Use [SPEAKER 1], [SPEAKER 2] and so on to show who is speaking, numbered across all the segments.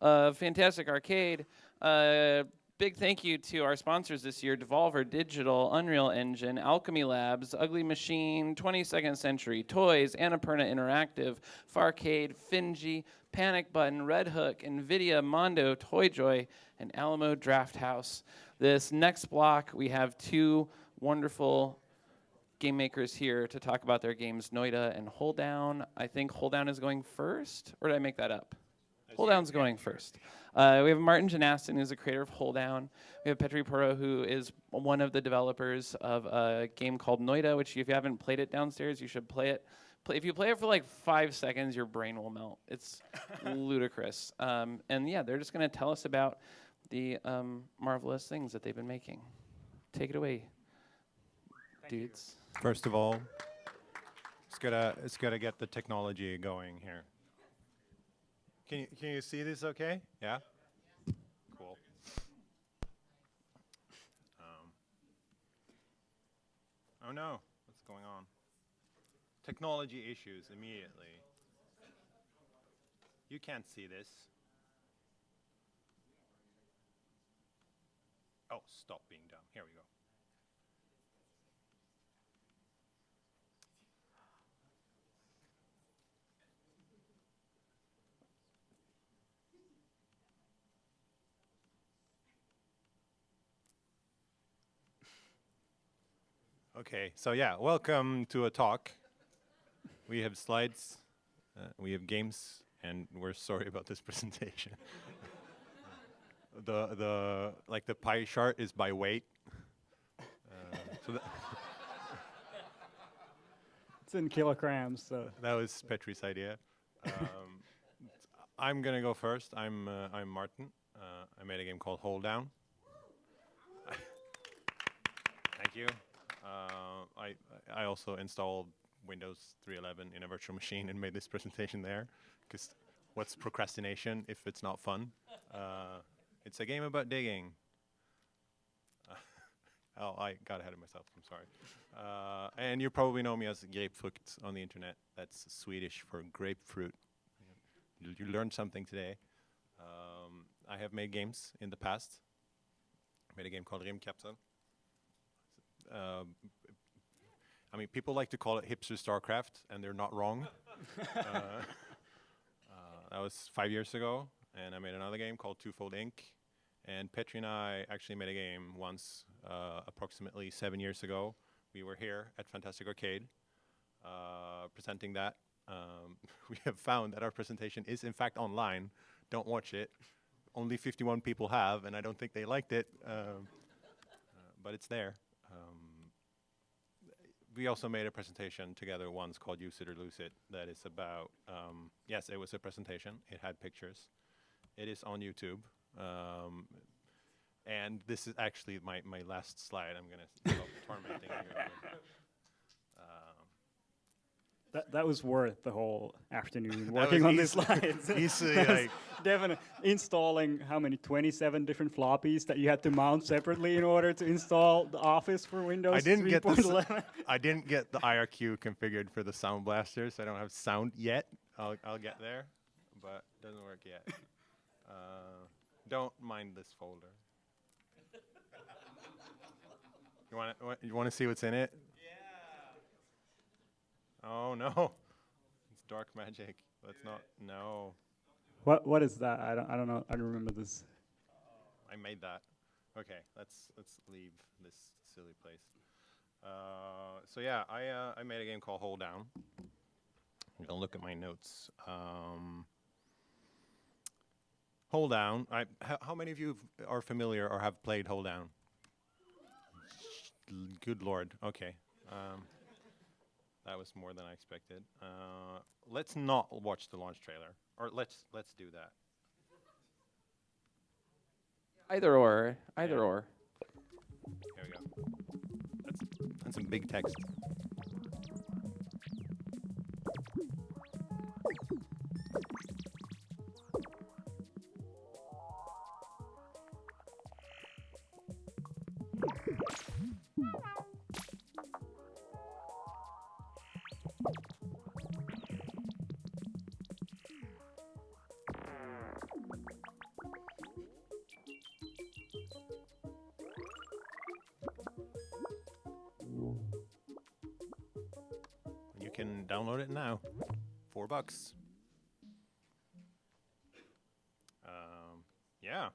[SPEAKER 1] fantastic arcade. Big thank you to our sponsors this year: Devolver Digital, Unreal Engine, Alchemy Labs, Ugly Machine, 22nd Century Toys, Annapurna Interactive, Farcade, Finji, Panic Button, Red Hook, NVIDIA, Mondo, Toyjoy, and Alamo Drafthouse. This next block, we have two wonderful game makers here to talk about their games, Noita and Holedown. I think Holedown is going first, or did I make that up? Holedown's going first. We have Martin Janastin, who's the creator of Holedown. We have Petri Purho, who is one of the developers of a game called Noita, which if you haven't played it downstairs, you should play it. If you play it for like 5 seconds, your brain will melt. It's ludicrous. And yeah, they're just going to tell us about the marvelous things that they've been making. Take it away, dudes.
[SPEAKER 2] First of all, it's gotta get the technology going here. Can you see this okay? Yeah? Cool. Oh no, what's going on? Technology issues immediately. You can't see this. Oh, stop being dumb. Here we go. Okay, so yeah, welcome to a talk. We have slides, we have games, and we're sorry about this presentation. the pie chart is by weight. So
[SPEAKER 3] it's in kilograms. So
[SPEAKER 2] that was Petri's idea. I'm gonna go first. I'm Martin. I made a game called Holedown. Thank you. I also installed Windows 3.11 in a virtual machine and made this presentation there, because what's procrastination if it's not fun? It's a game about digging. Oh, I got ahead of myself, I'm sorry. And you probably know me as grapefrukt on the internet. That's Swedish for grapefruit. You learned something today. I have made games in the past. I made a game called Rimkapsel. I mean, people like to call it hipster StarCraft, and they're not wrong. That was 5 years ago, and I made another game called Twofold Inc. And Petri and I actually made a game once, approximately 7 years ago. We were here at Fantastic Arcade, presenting that. We have found that our presentation is in fact online. Don't watch it. Only 51 people have, and I don't think they liked it, but it's there. We also made a presentation together once called Use It or Lose It that is about, yes, it was a presentation. It had pictures. It is on YouTube. And this is actually my last slide. I'm going to stop tormenting you.
[SPEAKER 3] that was worth the whole afternoon working on these slides.
[SPEAKER 2] Easily, like
[SPEAKER 3] definitely installing how many 27 different floppies that you had to mount separately in order to install the Office for Windows.
[SPEAKER 2] I didn't get
[SPEAKER 3] 3.11.
[SPEAKER 2] I didn't get the IRQ configured for the Sound Blaster, so I don't have sound yet. I'll get there, but it doesn't work yet. Don't mind this folder. You want to see what's in it? Oh no, it's dark magic. Let's not. No.
[SPEAKER 3] What is that? I don't know. I don't remember this.
[SPEAKER 2] I made that. Okay, let's leave this silly place. So yeah, I made a game called Holedown. I'm gonna look at my notes. Holedown. How many of you are familiar or have played Holedown? Good Lord. Okay. That was more than I expected. Let's not watch the launch trailer, or let's do that.
[SPEAKER 1] Either or.
[SPEAKER 2] Here we go. That's some big text. you can download it now. $4. Yeah.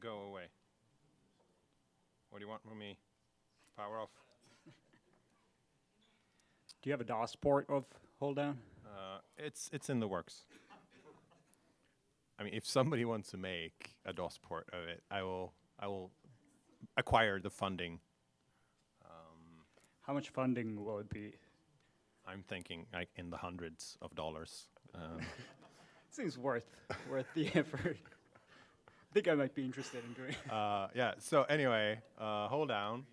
[SPEAKER 2] Go away. What do you want from me? Power off.
[SPEAKER 3] Do you have a DOS port of Holedown?
[SPEAKER 2] It's in the works. I mean, if somebody wants to make a DOS port of it, I will acquire the funding.
[SPEAKER 3] How much funding will it be?
[SPEAKER 2] I'm thinking like in the hundreds of dollars.
[SPEAKER 3] Seems worth the effort. I think I might be interested in doing.
[SPEAKER 2] Yeah. So anyway, Holedown.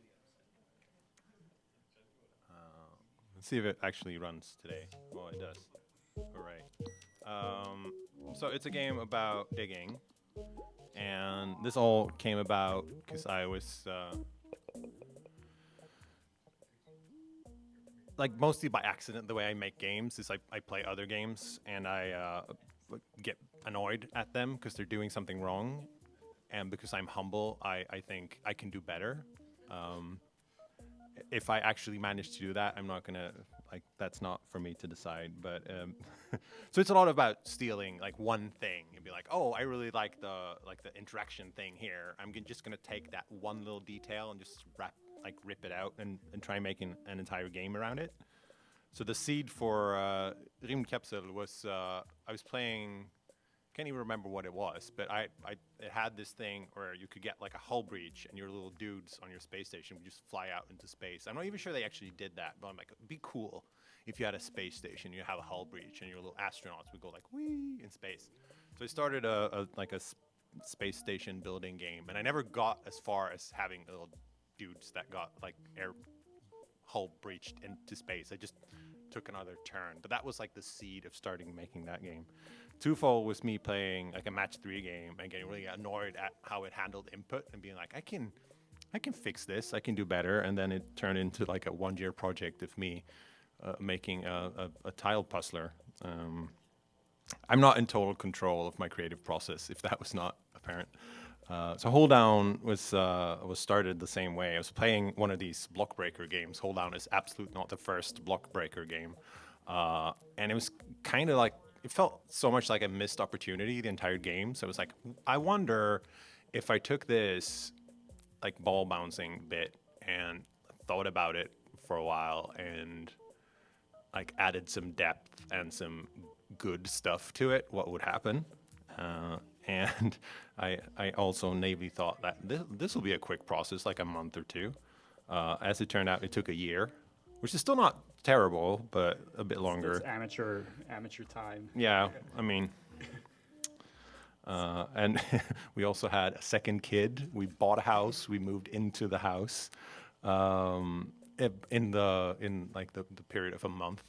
[SPEAKER 2] Let's see if it actually runs today. Oh, it does. Hooray. So it's a game about digging, and this all came about because I was like mostly by accident. The way I make games is I play other games and I get annoyed at them because they're doing something wrong, and because I'm humble, I think I can do better. If I actually manage to do that, I'm not gonna that's not for me to decide. But so it's a lot about stealing like one thing and be like, oh, I really like the interaction thing here. I'm just gonna take that one little detail and just rip it out and try making an entire game around it. So the seed for Rymdkapsel was I was playing. Can't even remember what it was, but it had this thing where you could get like a hull breach and your little dudes on your space station would just fly out into space. I'm not even sure they actually did that, but I'm like, it'd be cool if you had a space station, you have a hull breach, and your little astronauts would go like wee in space. So I started a space station building game, and I never got as far as having little dudes that got like air hull breached into space. I just took another turn, but that was like the seed of starting making that game. Twofold was me playing like a match 3 game and getting really annoyed at how it handled input and being like, I can fix this, I can do better. And then it turned into like a 1-year project of me making a tile puzzler. I'm not in total control of my creative process, if that was not apparent. So Holedown was started the same way. I was playing one of these block breaker games. Holedown is absolutely not the first block breaker game. And it was kind of like, it felt so much like a missed opportunity the entire game. So it was like, I wonder if I took this like ball bouncing bit and thought about it for a while and like added some depth and some good stuff to it, what would happen? And I also naively thought that this will be a quick process, like a month or two. As it turned out, it took a year, which is still not terrible, but a bit longer.
[SPEAKER 3] It's amateur time.
[SPEAKER 2] Yeah, I mean, and we also had a second kid. We bought a house. We moved into the house in the period of a month.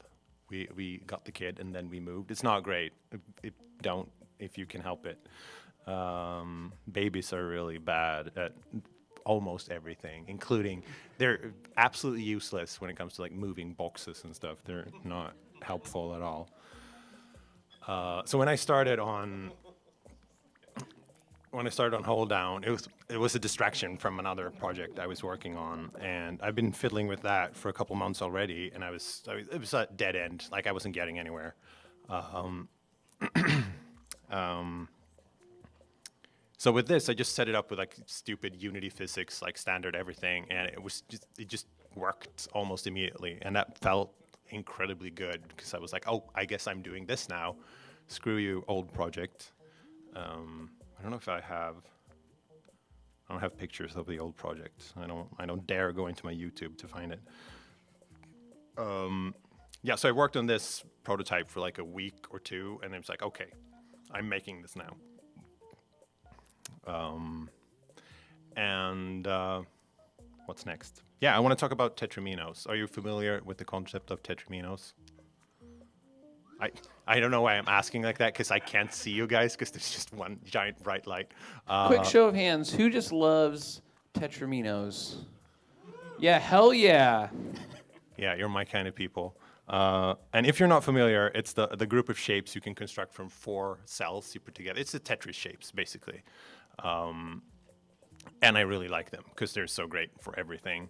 [SPEAKER 2] We got the kid and then we moved. It's not great. Don't if you can help it. Babies are really bad at almost everything, including they're absolutely useless when it comes to like moving boxes and stuff. They're not helpful at all. So when I started on Holedown, it was a distraction from another project I was working on, and I've been fiddling with that for a couple months already, and it was a dead end. Like I wasn't getting anywhere. So with this, I just set it up with like stupid Unity physics, like standard everything, and it just worked almost immediately, and that felt incredibly good because I was like, oh, I guess I'm doing this now. Screw you, old project. I don't know if I don't have pictures of the old project. I don't dare go into my YouTube to find it. Yeah, so I worked on this prototype for like a week or two, and it was like, okay, I'm making this now. What's next? Yeah, I want to talk about tetraminos. Are you familiar with the concept of tetraminos? I don't know why I'm asking like that, because I can't see you guys, because there's just one giant bright light.
[SPEAKER 1] Quick show of hands. Who just loves tetraminos? Yeah, hell yeah.
[SPEAKER 2] Yeah, you're my kind of people. And if you're not familiar, it's the group of shapes you can construct from 4 cells you put together. It's the Tetris shapes, basically. and I really like them because they're so great for everything.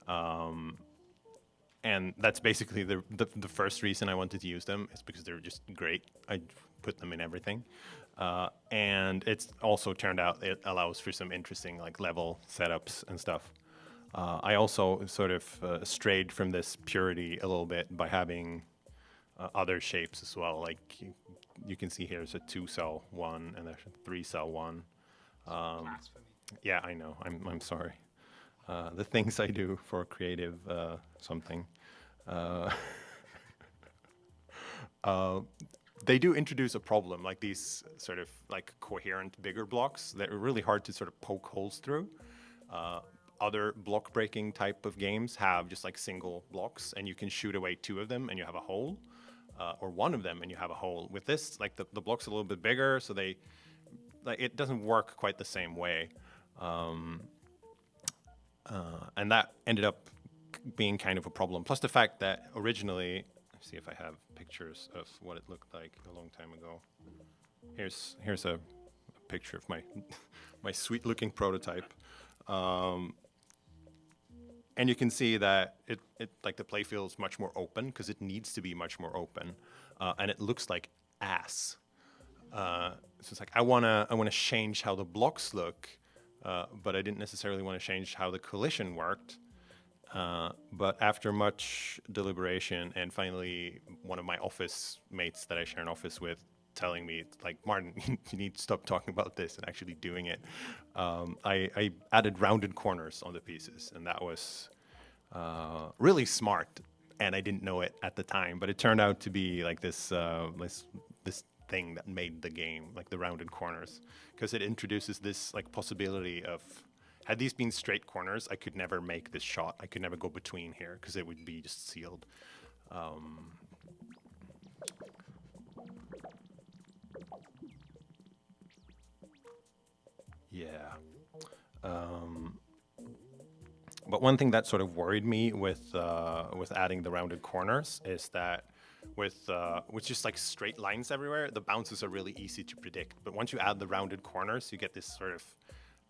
[SPEAKER 2] And that's basically the first reason I wanted to use them, is because they're just great. I put them in everything. And it's also turned out it allows for some interesting like level setups and stuff. I also sort of strayed from this purity a little bit by having other shapes as well. Like you can see here's a 2-cell one and there's a 3-cell one. Yeah, I know. I'm sorry. The things I do for creative something. They do introduce a problem, like these sort of like coherent bigger blocks that are really hard to sort of poke holes through. Other block breaking type of games have just like single blocks and you can shoot away 2 of them and you have a hole, or 1 of them and you have a hole. With this, like the block's a little bit bigger, so it doesn't work quite the same way. And that ended up being kind of a problem. Plus the fact that originally, let's see if I have pictures of what it looked like a long time ago. Here's a picture of my my sweet looking prototype. And you can see that it like the playfield is much more open because it needs to be much more open, and it looks like ass. So it's like I wanna change how the blocks look, but I didn't necessarily want to change how the collision worked. But after much deliberation, and finally one of my office mates that I share an office with telling me, like, Martin, you need to stop talking about this and actually doing it. I added rounded corners on the pieces, and that was really smart, and I didn't know it at the time, but it turned out to be like this thing that made the game, like the rounded corners, because it introduces this like possibility of, had these been straight corners, I could never make this shot. I could never go between here because it would be just sealed. Yeah. But one thing that sort of worried me with adding the rounded corners is that with just like straight lines everywhere, the bounces are really easy to predict. But once you add the rounded corners, you get this sort of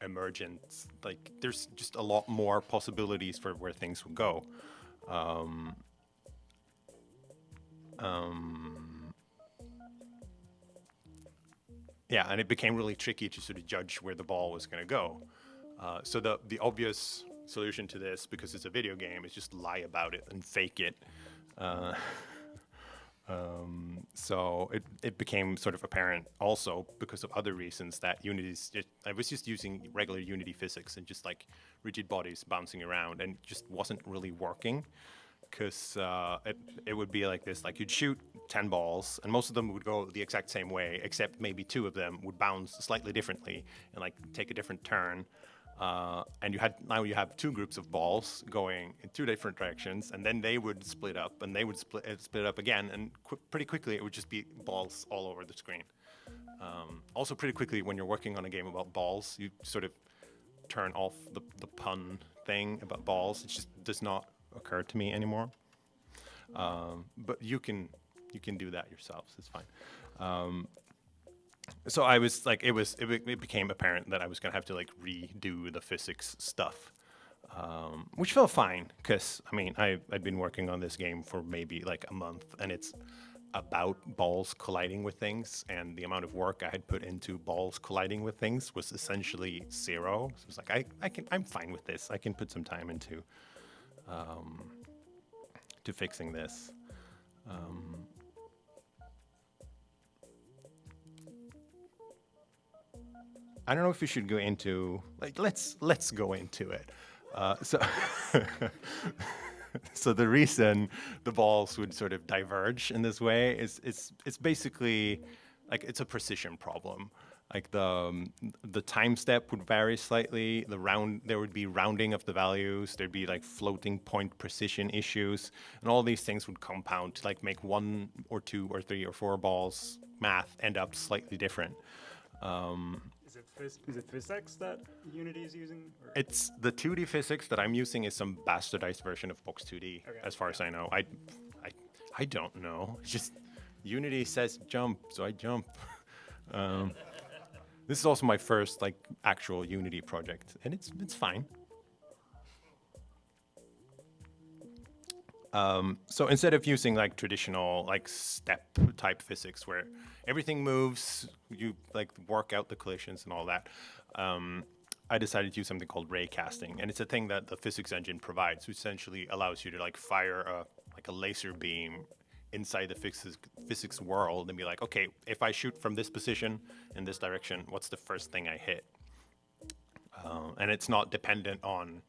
[SPEAKER 2] emergent, like there's just a lot more possibilities for where things will go. Yeah, and it became really tricky to sort of judge where the ball was going to go. So the obvious solution to this, because it's a video game, is just lie about it and fake it. So it became sort of apparent also because of other reasons that I was just using regular Unity physics and just like rigid bodies bouncing around, and it just wasn't really working. Because it would be like this, like you'd shoot 10 balls and most of them would go the exact same way, except maybe 2 of them would bounce slightly differently and like take a different turn. And now you have 2 groups of balls going in 2 different directions, and then they would split up and they would split up again, and pretty quickly it would just be balls all over the screen. Also pretty quickly, when you're working on a game about balls, you sort of turn off the pun thing about balls. It just does not occur to me anymore. But you can do that yourselves. It's fine. So I was like, it became apparent that I was gonna have to like redo the physics stuff, which felt fine because I mean I'd been working on this game for maybe like a month, and it's about balls colliding with things, and the amount of work I had put into balls colliding with things was essentially 0. So it was like I'm fine with this. I can put some time into to fixing this. I don't know if we should go into, like, let's go into it. So so the reason the balls would sort of diverge in this way is it's basically like it's a precision problem. Like the time step would vary slightly. There would be rounding of the values. There'd be like floating point precision issues, and all these things would compound to like make 1 or 2 or 3 or 4 balls math end up slightly different.
[SPEAKER 3] Is it physics that Unity is using? Or?
[SPEAKER 2] It's the 2D physics that I'm using is some bastardized version of Box 2D, as far as I know. I don't know. It's just Unity says jump, so I jump. This is also my first like actual Unity project, and it's fine. So instead of using like traditional like step type physics where everything moves, you like work out the collisions and all that, I decided to use something called ray casting, and it's a thing that the physics engine provides, which essentially allows you to like fire a laser beam inside the physics world and be like, okay, if I shoot from this position in this direction, what's the first thing I hit? And it's not dependent on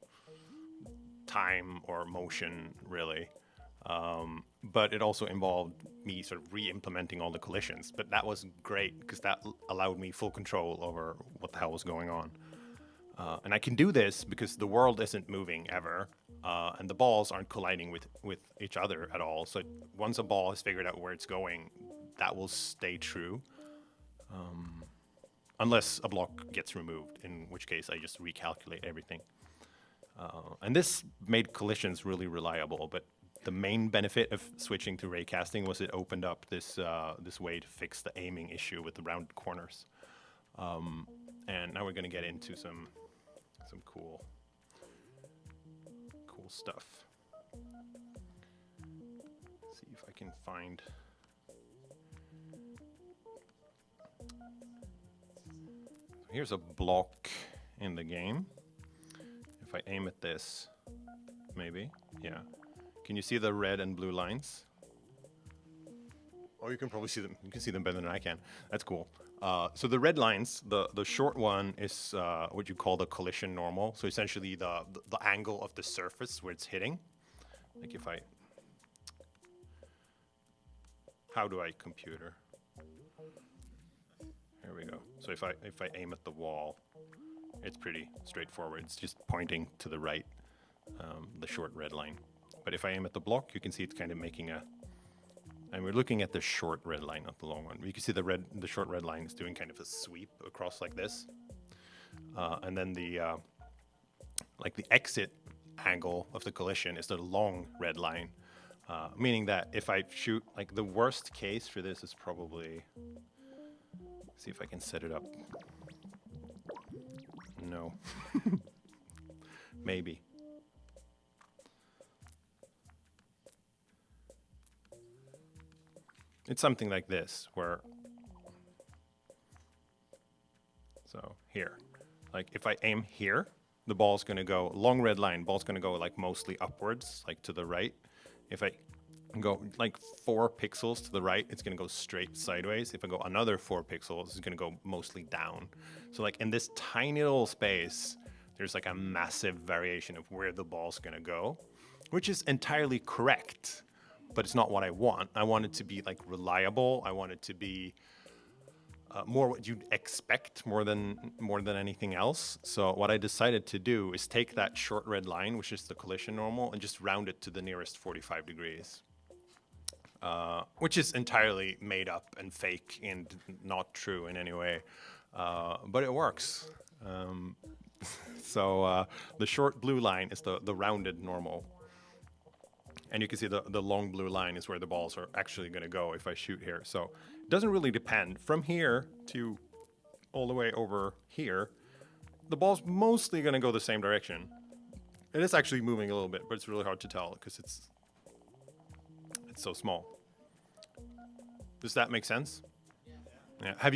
[SPEAKER 2] time or motion, really. But it also involved me sort of re-implementing all the collisions. But that was great because that allowed me full control over what the hell was going on. And I can do this because the world isn't moving ever, and the balls aren't colliding with each other at all. So once a ball has figured out where it's going, that will stay true. Unless a block gets removed, in which case I just recalculate everything. And this made collisions really reliable, but the main benefit of switching to ray casting was it opened up this way to fix the aiming issue with the round corners. And now we're going to get into some cool stuff. See if I can find. Here's a block in the game. If I aim at this, maybe, yeah. Can you see the red and blue lines? Oh, you can probably see them. You can see them better than I can. That's cool. So the red lines, the short one is what you call the collision normal. So essentially the angle of the surface where it's hitting. Like if I, how do I computer? Here we go. So if I aim at the wall, it's pretty straightforward. It's just pointing to the right, the short red line. But if I aim at the block, you can see it's kind of making a, and we're looking at the short red line, not the long one. You can see the short red line is doing kind of a sweep across like this. And then the exit angle of the collision is the long red line, meaning that if I shoot, like the worst case for this is probably, see if I can set it up. No. Maybe. It's something like this, where, so here, like if I aim here, the ball's gonna go, long red line, ball's gonna go like mostly upwards, like to the right. If I go like 4 pixels to the right, it's gonna go straight sideways. If I go another 4 pixels, it's gonna go mostly down. So like in this tiny little space, there's like a massive variation of where the ball's gonna go, which is entirely correct, but it's not what I want. I want it to be like reliable. I want it to be more what you'd expect more than anything else. So what I decided to do is take that short red line, which is the collision normal, and just round it to the nearest 45 degrees. Which is entirely made up and fake and not true in any way, but it works. So the short blue line is the rounded normal, and you can see the long blue line is where the balls are actually going to go if I shoot here. So it doesn't really depend. From here to all the way over here, the ball's mostly going to go the same direction. It is actually moving a little bit, but it's really hard to tell because it's so small. Does that make sense? Yeah. Have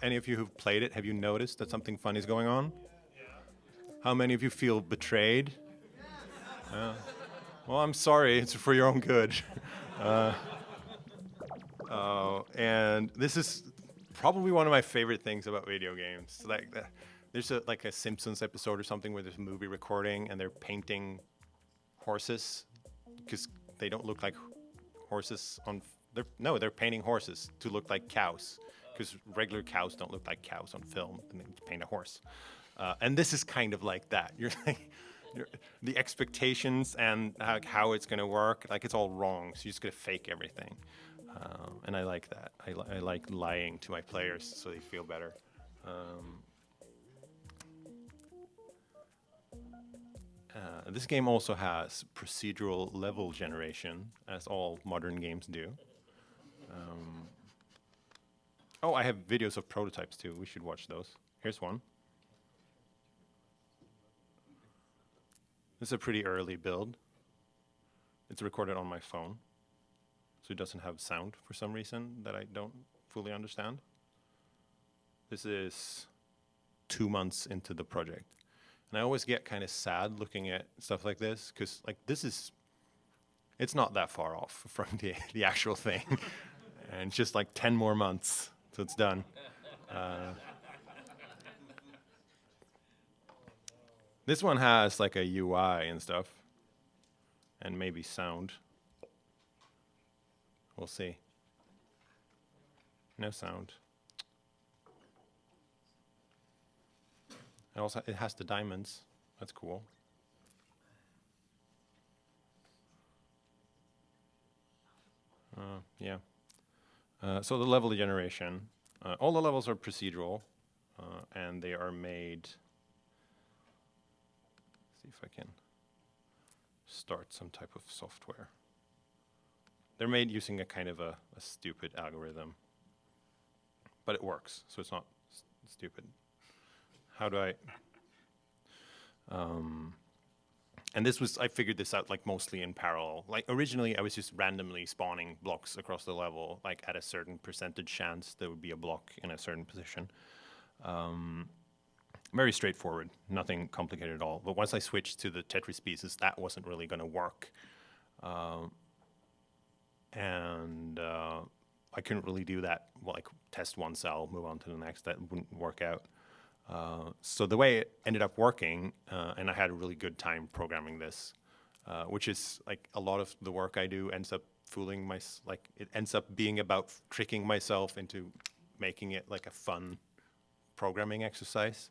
[SPEAKER 2] any of you who've played it, have you noticed that something funny is going on? Yeah. How many of you feel betrayed? Yeah. Well, I'm sorry. It's for your own good. And this is probably one of my favorite things about video games. Like, there's a Simpsons episode or something where there's a movie recording and they're painting horses because they don't look like horses on. They're painting horses to look like cows because regular cows don't look like cows on film, and they paint a horse. And this is kind of like that. The expectations and how it's going to work, like it's all wrong. So you're just going to fake everything. And I like that. I like lying to my players so they feel better. This game also has procedural level generation, as all modern games do. Oh, I have videos of prototypes too. We should watch those. Here's one. This is a pretty early build. It's recorded on my phone, so it doesn't have sound for some reason that I don't fully understand. This is 2 months into the project. And I always get kind of sad looking at stuff like this, because like it's not that far off from the actual thing. And it's just like 10 more months, so it's done. This one has like a UI and stuff, and maybe sound. We'll see. No sound. And also, it has the diamonds. That's cool. Yeah. So the level generation. All the levels are procedural, and they are made. See if I can start some type of software. They're made using a kind of a stupid algorithm, but it works, so it's not stupid. How do I? And I figured this out like mostly in parallel. Like originally I was just randomly spawning blocks across the level, like at a certain percentage chance there would be a block in a certain position. Very straightforward, nothing complicated at all. But once I switched to the Tetris pieces, that wasn't really gonna work. I couldn't really do that, like test one cell, move on to the next, that wouldn't work out. So the way it ended up working, and I had a really good time programming this, which is like a lot of the work I do ends up it ends up being about tricking myself into making it like a fun programming exercise.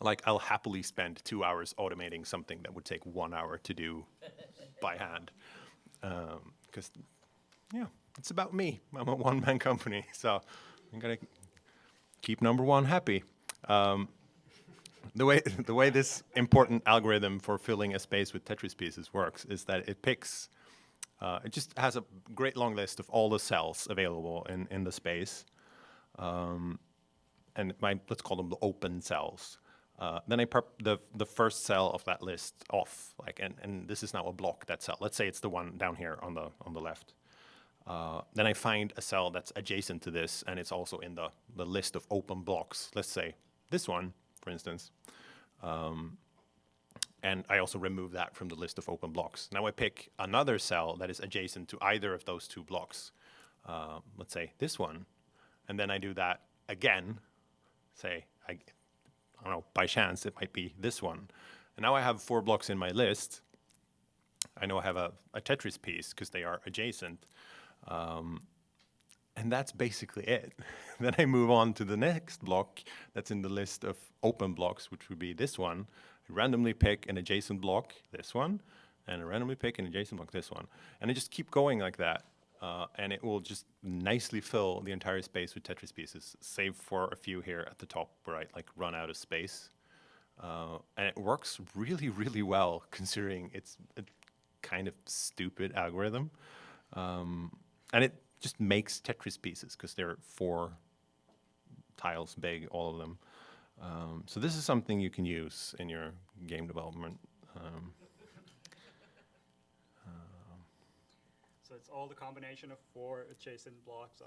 [SPEAKER 2] Like I'll happily spend 2 hours automating something that would take 1 hour to do by hand. Because, yeah, it's about me. I'm a one-man company, so I'm gonna keep number one happy. The way this important algorithm for filling a space with Tetris pieces works is that it picks, it just has a great long list of all the cells available in the space, and let's call them the open cells. Then I perp the first cell of that list off, like, and this is now a block, that cell. Let's say it's the one down here on the left. Then I find a cell that's adjacent to this, and it's also in the list of open blocks. Let's say this one, for instance. And I also remove that from the list of open blocks. Now I pick another cell that is adjacent to either of those two blocks. Let's say this one. And then I do that again. Say, I don't know, by chance, it might be this one. And now I have 4 blocks in my list. I know I have a Tetris piece because they are adjacent. And that's basically it. Then I move on to the next block that's in the list of open blocks, which would be this one. I randomly pick an adjacent block, this one, and I randomly pick an adjacent block, this one. And I just keep going like that. And it will just nicely fill the entire space with Tetris pieces, save for a few here at the top where I like run out of space. And it works really, really well, considering it's a kind of stupid algorithm. And it just makes Tetris pieces because they're 4 tiles big, all of them. So this is something you can use in your game development.
[SPEAKER 3] So it's all the combination of 4 adjacent blocks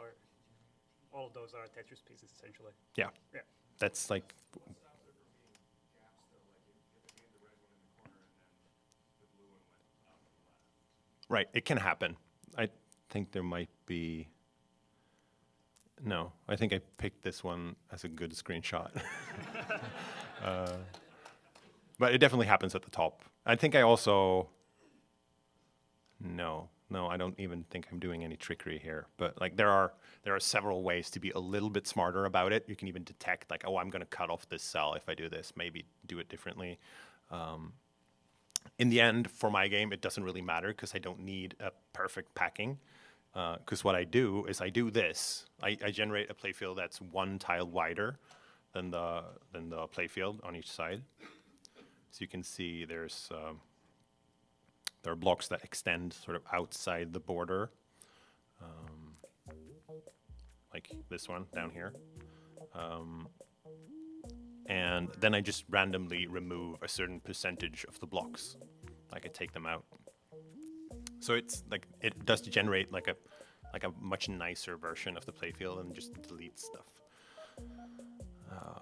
[SPEAKER 3] all of those are Tetris pieces essentially.
[SPEAKER 2] Yeah.
[SPEAKER 3] Yeah.
[SPEAKER 2] That's like. Right, it can happen. I think there might be. No, I think I picked this one as a good screenshot. But it definitely happens at the top. I think I also. No, I don't even think I'm doing any trickery here. But like there are several ways to be a little bit smarter about it. You can even detect like, oh, I'm going to cut off this cell if I do this. Maybe do it differently. In the end, for my game, it doesn't really matter because I don't need a perfect packing. Because what I do is I do this. I generate a playfield that's 1 tile wider than the playfield on each side. So you can see there are blocks that extend sort of outside the border. like this one down here. And then I just randomly remove a certain percentage of the blocks. Like I take them out. So it's like it does generate like a much nicer version of the playfield and just deletes stuff.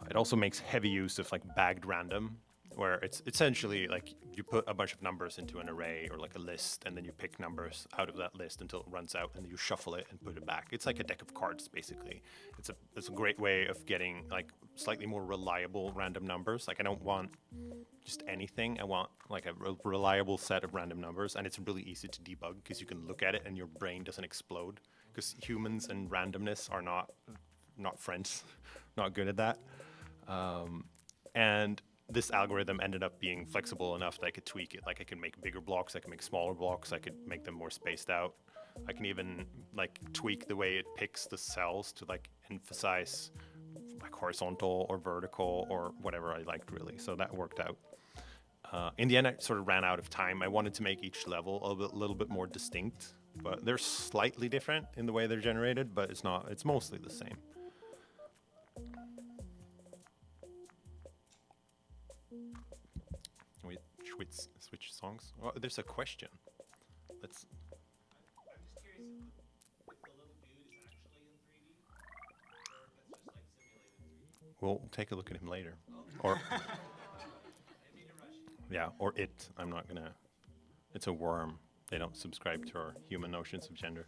[SPEAKER 2] It also makes heavy use of like bagged random, where it's essentially like you put a bunch of numbers into an array or like a list, and then you pick numbers out of that list until it runs out, and then you shuffle it and put it back. It's like a deck of cards, basically. It's a great way of getting like slightly more reliable random numbers. Like I don't want just anything. I want like a reliable set of random numbers, and it's really easy to debug because you can look at it and your brain doesn't explode, because humans and randomness are not friends, not good at that. And this algorithm ended up being flexible enough that I could tweak it. Like I can make bigger blocks, I can make smaller blocks, I could make them more spaced out. I can even like tweak the way it picks the cells to like emphasize like horizontal or vertical or whatever I liked, really. So that worked out. In the end, I sort of ran out of time. I wanted to make each level a little bit more distinct, but they're slightly different in the way they're generated, but it's mostly the same. We switch songs. Oh, there's a question. Let's.
[SPEAKER 1] I'm just curious if the little dude is actually in 3D, or if it's just like simulated 3D.
[SPEAKER 2] We'll take a look at him later. Or. Yeah, or it. I'm not gonna. It's a worm. They don't subscribe to our human notions of gender.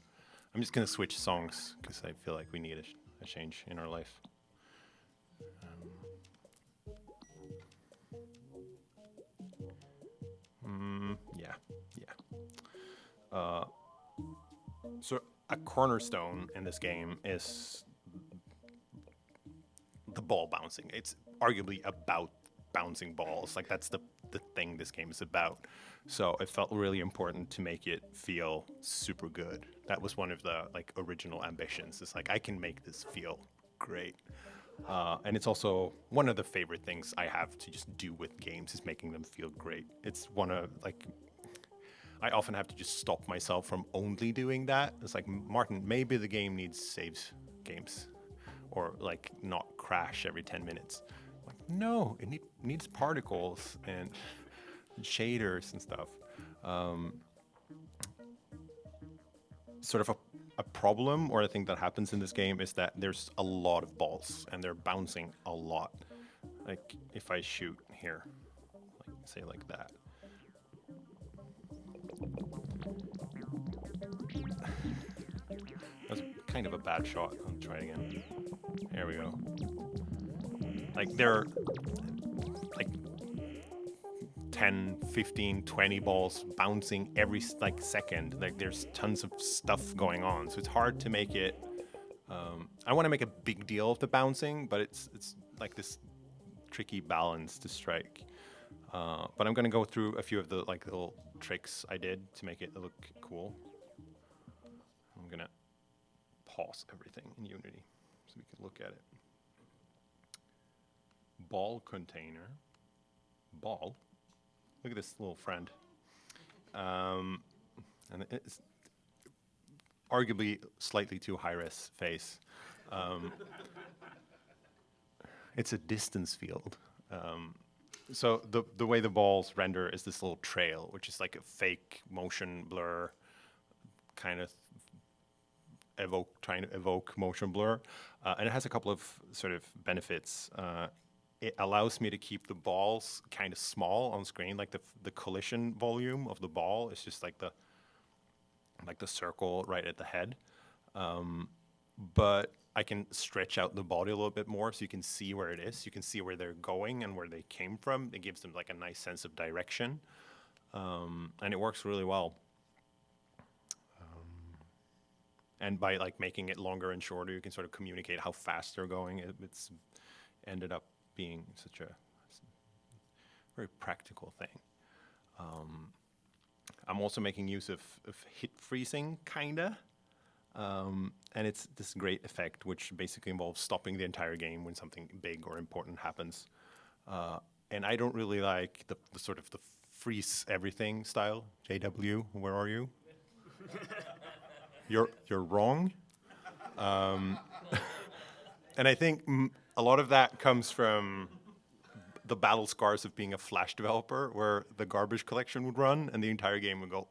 [SPEAKER 2] I'm just gonna switch songs because I feel like we need a change in our life. Yeah. So a cornerstone in this game is the ball bouncing. It's arguably about bouncing balls. Like that's the thing this game is about. So it felt really important to make it feel super good. That was one of the like original ambitions. It's like I can make this feel great. And it's also one of the favorite things I have to just do with games is making them feel great. It's one of like, I often have to just stop myself from only doing that. It's like, Martin, maybe the game needs saves games or like not crash every 10 minutes. Like, no, it needs particles and shaders and stuff. Sort of a problem or a thing that happens in this game is that there's a lot of balls and they're bouncing a lot. Like if I shoot here, like say like that. That's kind of a bad shot. I'll try it again. There we go. Like there are like 10, 15, 20 balls bouncing every like second. Like there's tons of stuff going on. So it's hard to make it, I want to make a big deal of the bouncing, but it's like this tricky balance to strike. But I'm going to go through a few of the like little tricks I did to make it look cool. I'm going to pause everything in Unity so we can look at it. Ball container. Ball. Look at this little friend. And it's arguably slightly too high-res face. It's a distance field. So the way the balls render is this little trail, which is like a fake motion blur, kind of trying to evoke motion blur. And it has a couple of sort of benefits. It allows me to keep the balls kind of small on screen, like the collision volume of the ball is just like the circle right at the head. But I can stretch out the body a little bit more so you can see where it is. You can see where they're going and where they came from. It gives them like a nice sense of direction. And it works really well. And by like making it longer and shorter, you can sort of communicate how fast they're going. It's ended up being such a very practical thing. I'm also making use of hit freezing, kinda. And it's this great effect, which basically involves stopping the entire game when something big or important happens. And I don't really like the sort of the freeze everything style. JW, where are you? You're wrong. And I think a lot of that comes from the battle scars of being a Flash developer, where the garbage collection would run and the entire game would go,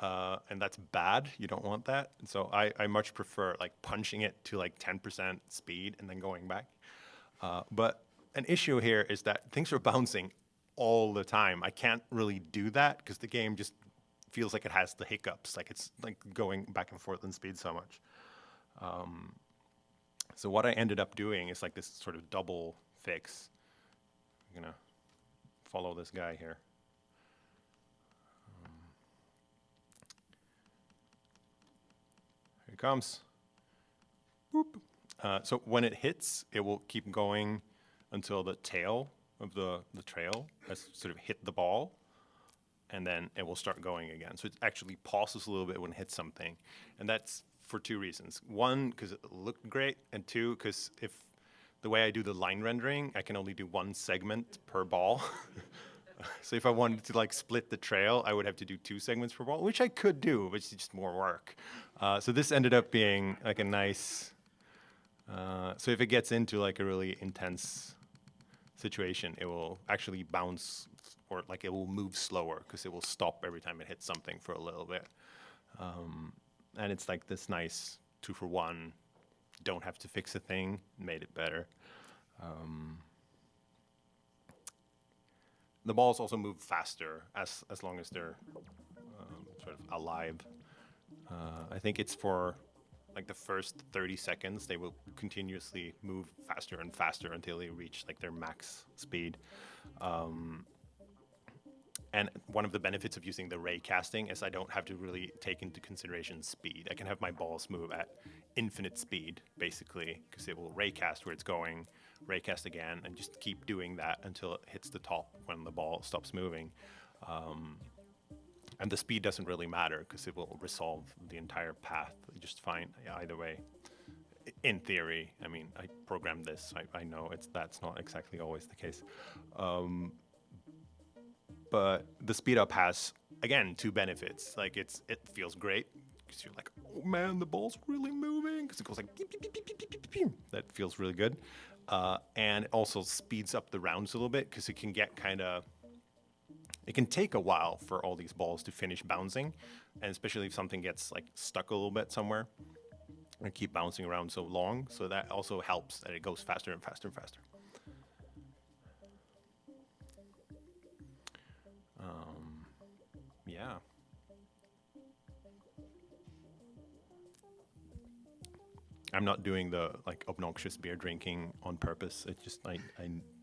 [SPEAKER 2] and that's bad. You don't want that. And so I much prefer like punching it to like 10% speed and then going back. But an issue here is that things are bouncing all the time. I can't really do that because the game just feels like it has the hiccups, like it's like going back and forth in speed so much. So what I ended up doing is like this sort of double fix. I'm gonna follow this guy here. Here it comes. Boop. So when it hits, it will keep going until the tail of the trail has sort of hit the ball, and then it will start going again. So it actually pauses a little bit when it hits something. And that's for two reasons. One, because it looked great, and two, because if the way I do the line rendering, I can only do one segment per ball. So if I wanted to like split the trail, I would have to do 2 segments per ball, which I could do, but it's just more work. So this ended up being like a nice, so if it gets into like a really intense situation, it will actually bounce, or like it will move slower because it will stop every time it hits something for a little bit. And it's like this nice 2-for-1, don't have to fix a thing, made it better. The balls also move faster as long as they're sort of alive. I think it's for like the first 30 seconds, they will continuously move faster and faster until they reach like their max speed. And one of the benefits of using the ray casting is I don't have to really take into consideration speed. I can have my balls move at infinite speed, basically, because it will ray cast where it's going, ray cast again, and just keep doing that until it hits the top when the ball stops moving. And the speed doesn't really matter because it will resolve the entire path just fine either way. In theory, I mean, I programmed this. I know that's not exactly always the case. But the speed up has, again, 2 benefits. Like it feels great because you're like, oh man, the ball's really moving, because it goes like beep, beep, beep, beep, beep, beep, beep. That feels really good. And it also speeds up the rounds a little bit because it can get it can take a while for all these balls to finish bouncing, and especially if something gets like stuck a little bit somewhere and keep bouncing around so long. So that also helps that it goes faster and faster and faster. Yeah. I'm not doing the like obnoxious beer drinking on purpose. It's just I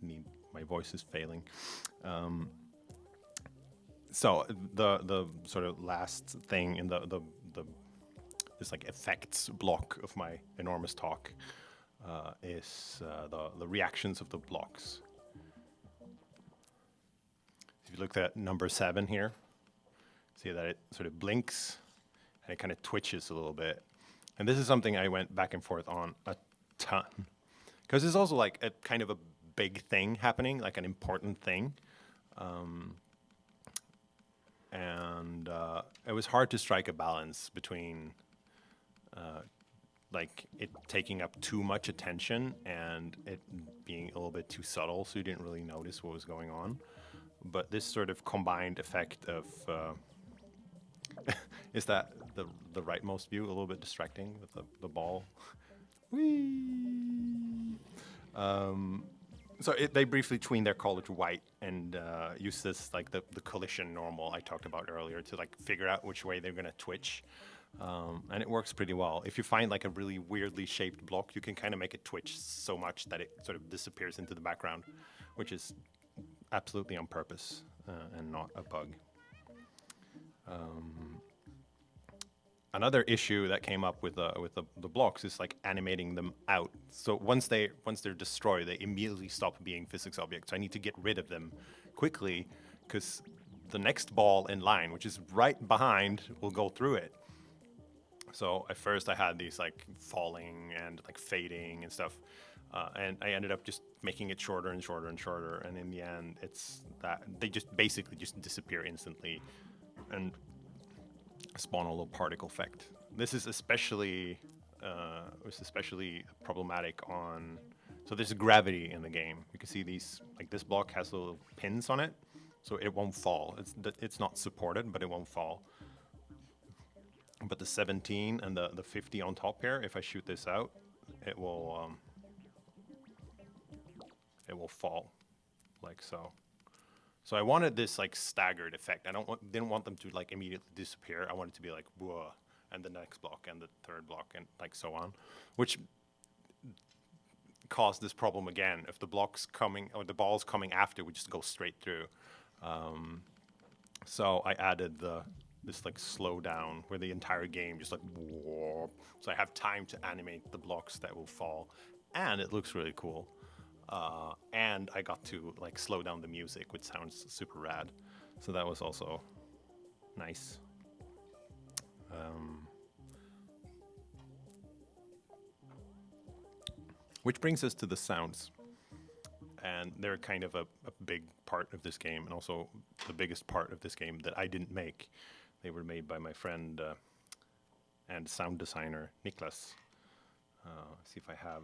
[SPEAKER 2] need, my voice is failing. So the sort of last thing in the this like effects block of my enormous talk is the reactions of the blocks. If you look at number 7 here, see that it sort of blinks and it kind of twitches a little bit. And this is something I went back and forth on a ton, because it's also like a kind of a big thing happening, like an important thing. And it was hard to strike a balance between like it taking up too much attention and it being a little bit too subtle, so you didn't really notice what was going on. But this sort of combined effect of is that the rightmost view a little bit distracting with the ball? Whee! So they briefly tween their color to white and use this like the collision normal I talked about earlier to like figure out which way they're gonna twitch, and it works pretty well. If you find like a really weirdly shaped block, you can kind of make it twitch so much that it sort of disappears into the background, which is absolutely on purpose and not a bug. Another issue that came up with the blocks is like animating them out. So once they're destroyed, they immediately stop being physics objects. So I need to get rid of them quickly because the next ball in line, which is right behind, will go through it. So at first I had these like falling and like fading and stuff, and I ended up just making it shorter and shorter and shorter. And in the end, it's that they just basically just disappear instantly and spawn a little particle effect. This is especially was especially problematic on. So there's gravity in the game. You can see these, like this block has little pins on it, so it won't fall. It's not supported, but it won't fall. But the 17 and the 50 on top here, if I shoot this out, it will fall, like so. So I wanted this like staggered effect. Didn't want them to like immediately disappear. I wanted it to be like whoa, and the next block and the third block and like so on, which caused this problem again. If the block's coming or the ball's coming after, we just go straight through. So I added this like slow down where the entire game just like whoa. So I have time to animate the blocks that will fall, and it looks really cool. And I got to like slow down the music, which sounds super rad. So that was also nice. Which brings us to the sounds. And they're kind of a big part of this game, and also the biggest part of this game that I didn't make. They were made by my friend and sound designer, Niklas. See if I have...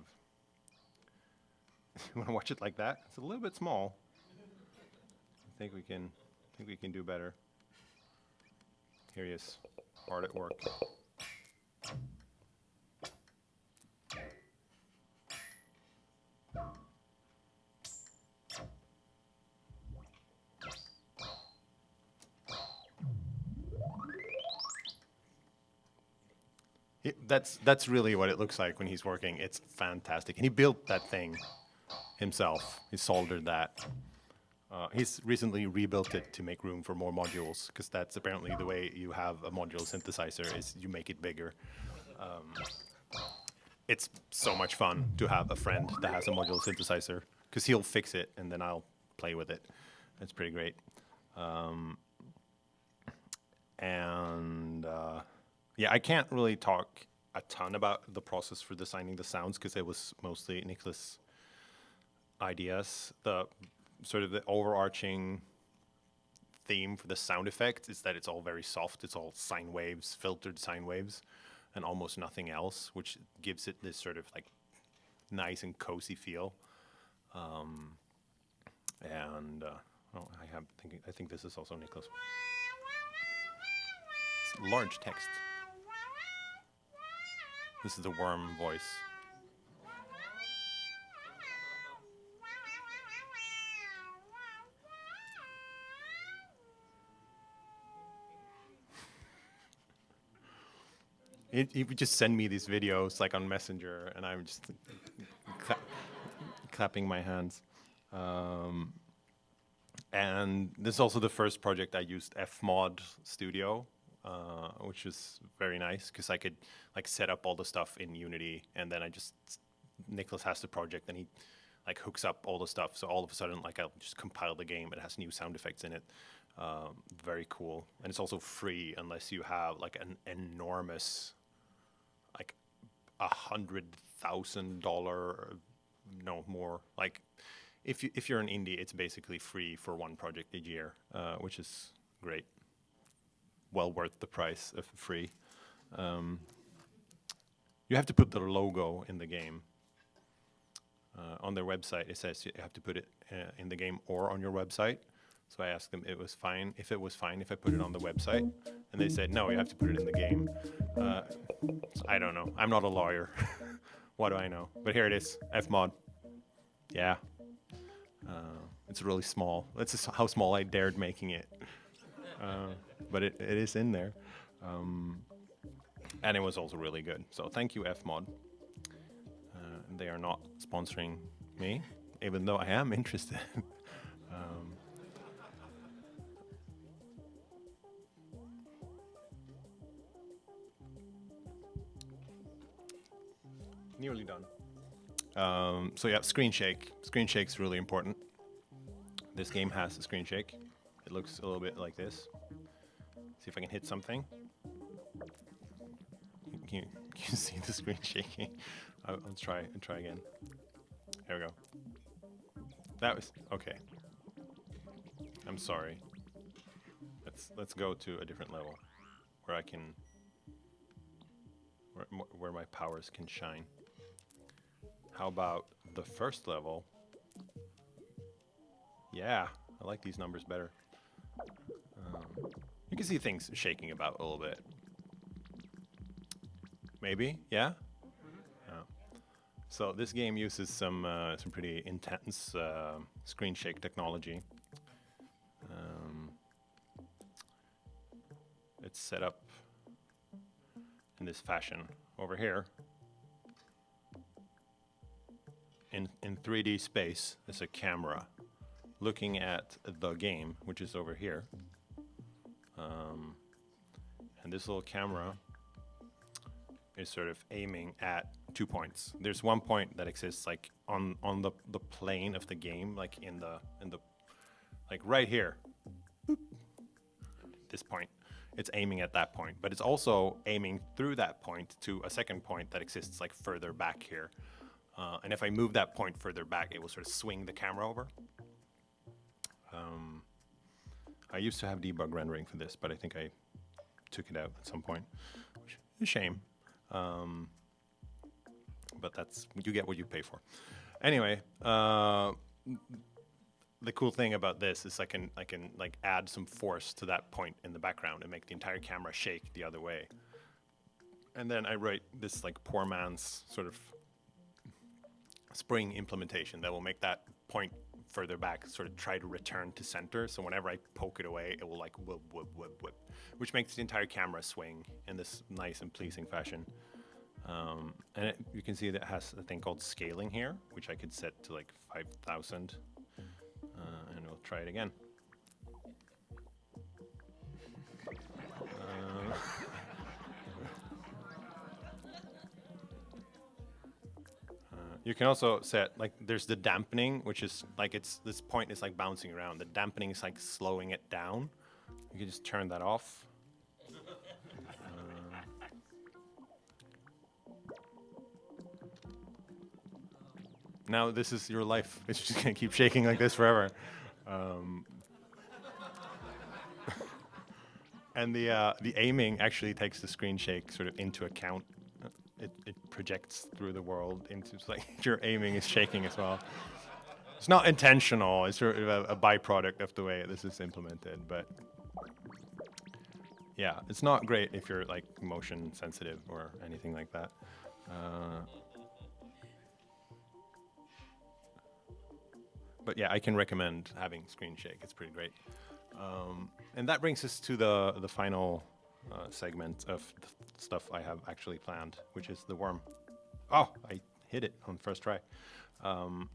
[SPEAKER 2] You want to watch it like that? It's a little bit small. I think we can do better. Here he is, hard at work. That's really what it looks like when he's working. It's fantastic. And he built that thing himself. He soldered that. He's recently rebuilt it to make room for more modules, because that's apparently the way you have a modular synthesizer, is you make it bigger. It's so much fun to have a friend that has a modular synthesizer, because he'll fix it and then I'll play with it. It's pretty great. Yeah, I can't really talk a ton about the process for designing the sounds, because it was mostly Niklas' ideas. The sort of the overarching theme for the sound effect is that it's all very soft. It's all sine waves, filtered sine waves, and almost nothing else, which gives it this sort of like nice and cozy feel. I think this is also Niklas. It's large text. This is the worm voice. He would just send me these videos like on Messenger, and I'm just clapping my hands. And this is also the first project I used Fmod Studio, which is very nice, because I could like set up all the stuff in Unity, and then Niklas has the project and he like hooks up all the stuff. So all of a sudden, like I'll just compile the game. It has new sound effects in it. Very cool. And it's also free unless you have like an enormous, like $100,000, no more. Like if you're an indie, it's basically free for one project a year, which is great. Well worth the price of free. You have to put the logo in the game. On their website, it says you have to put it in the game or on your website. So I asked them if it was fine if I put it on the website, and they said no, you have to put it in the game. I don't know. I'm not a lawyer. What do I know? But here it is, Fmod. Yeah. It's really small. That's just how small I dared making it. But it is in there. And it was also really good. So thank you, Fmod. They are not sponsoring me, even though I am interested. Nearly done. So yeah, screen shake. Screen shake's really important. This game has a screen shake. It looks a little bit like this. See if I can hit something. Can you see the screen shaking? I'll try again. Here we go. That was okay. I'm sorry. Let's go to a different level where where my powers can shine. How about the first level? Yeah, I like these numbers better. You can see things shaking about a little bit. Maybe, yeah? Oh. So this game uses some pretty intense screen shake technology. It's set up in this fashion over here. In 3D space, there's a camera looking at the game, which is over here. And this little camera is sort of aiming at 2 points. There's 1 point that exists like on the plane of the game, like in the like right here. Boop. This point. It's aiming at that point, but it's also aiming through that point to a second point that exists like further back here. And if I move that point further back, it will sort of swing the camera over. I used to have debug rendering for this, but I think I took it out at some point, which is a shame. But that's, you get what you pay for. Anyway, the cool thing about this is I can like add some force to that point in the background and make the entire camera shake the other way. And then I write this like poor man's sort of spring implementation that will make that point further back sort of try to return to center. So whenever I poke it away, it will like whip, whip, whip, whip, which makes the entire camera swing in this nice and pleasing fashion. And you can see that it has a thing called scaling here, which I could set to like 5,000. And we'll try it again. You can also set, like, there's the dampening, which is like, this point is like bouncing around. The dampening is like slowing it down. You can just turn that off. Now this is your life. It's just gonna keep shaking like this forever. And the aiming actually takes the screen shake sort of into account. It projects through the world into, it's like your aiming is shaking as well. It's not intentional. It's sort of a byproduct of the way this is implemented. But yeah, it's not great if you're like motion sensitive or anything like that. But yeah, I can recommend having screen shake. It's pretty great. And that brings us to the final segment of the stuff I have actually planned, which is the worm. Oh, I hit it on first try. There's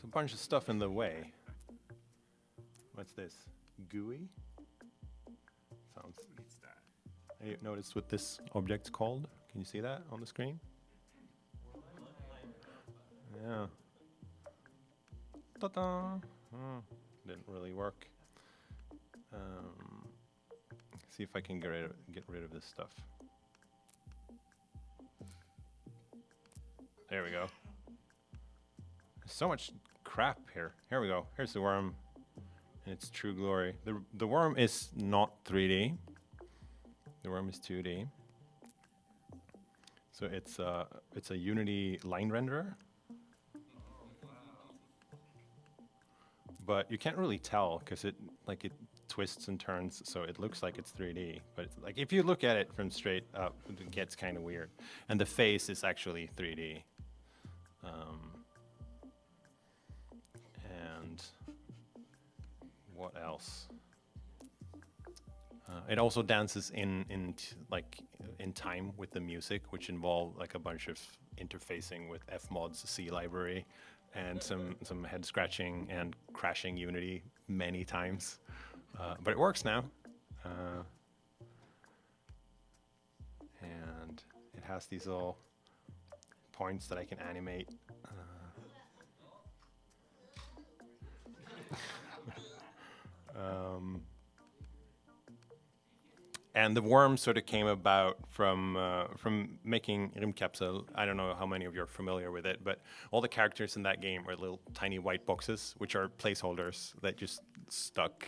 [SPEAKER 2] a bunch of stuff in the way. What's this? Gooey? Sounds. Have you noticed what this object's called? Can you see that on the screen? Yeah. Ta-da! Didn't really work. See if I can get rid of this stuff. There we go. There's so much crap here. Here we go. Here's the worm in its true glory. The worm is not 3D. The worm is 2D. So it's a Unity line renderer. But you can't really tell because it twists and turns, so it looks like it's 3D. But it's like if you look at it from straight up, it gets kind of weird. And the face is actually 3D. And what else? It also dances in time with the music, which involve like a bunch of interfacing with Fmod's C library. And some head scratching and crashing Unity many times, but it works now. And it has these little points that I can animate. And the worm sort of came about from making Rymdkapsel. I don't know how many of you are familiar with it, but all the characters in that game are little tiny white boxes, which are placeholders that just stuck.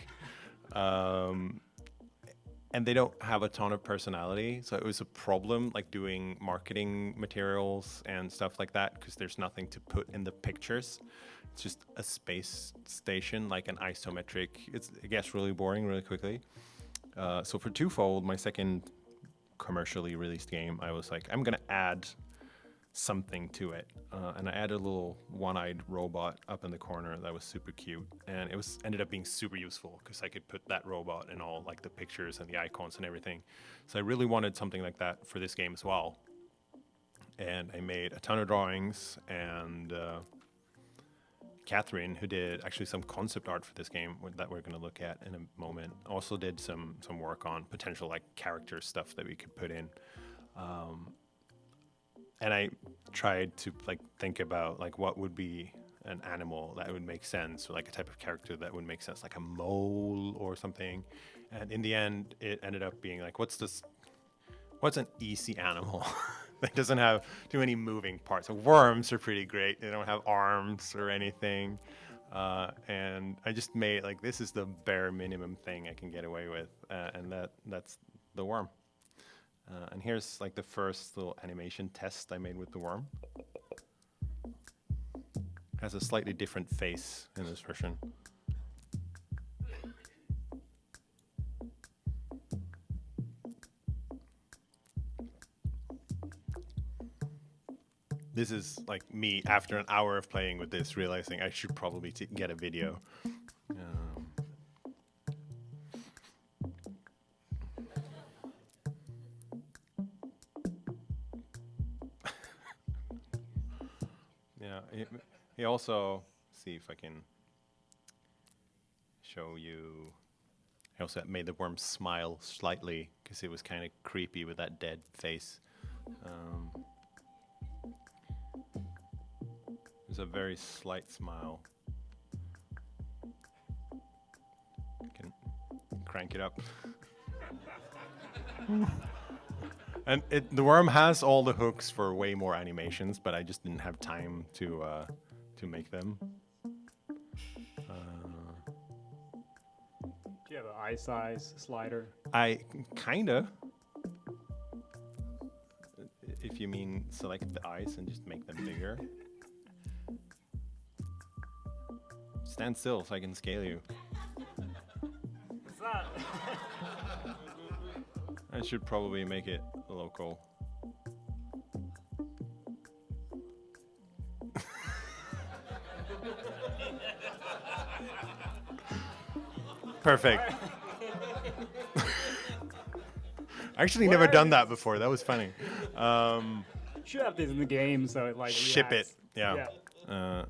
[SPEAKER 2] and they don't have a ton of personality, so it was a problem like doing marketing materials and stuff like that because there's nothing to put in the pictures. It's just a space station, like an isometric. It gets really boring really quickly. So for Twofold, my second commercially released game, I was like, I'm gonna add something to it, and I added a little one-eyed robot up in the corner that was super cute, and it ended up being super useful because I could put that robot in all like the pictures and the icons and everything. So I really wanted something like that for this game as well, and I made a ton of drawings, and Catherine, who did actually some concept art for this game that we're going to look at in a moment, also did some work on potential like character stuff that we could put in. And I tried to like think about like what would be an animal that would make sense, or like a type of character that would make sense, like a mole or something. And in the end, it ended up being like, what's an easy animal that doesn't have too many moving parts? So worms are pretty great. They don't have arms or anything. And I just made like, this is the bare minimum thing I can get away with. And that's the worm. And here's like the first little animation test I made with the worm. Has a slightly different face in this version. This is like me after an hour of playing with this, realizing I should probably get a video. Yeah, he also, see if I can show you. I also made the worm smile slightly because it was kind of creepy with that dead face. There's a very slight smile. I can crank it up. And the worm has all the hooks for way more animations, but I just didn't have time to make them.
[SPEAKER 3] Do you have an eye size slider?
[SPEAKER 2] I kinda. If you mean select the eyes and just make them bigger. Stand still so I can scale you.
[SPEAKER 3] What's that?
[SPEAKER 2] I should probably make it local. Perfect. Actually, never done that before. That was funny.
[SPEAKER 3] Should have this in the game so it like
[SPEAKER 2] Ship it.
[SPEAKER 3] reacts.
[SPEAKER 2] Yeah.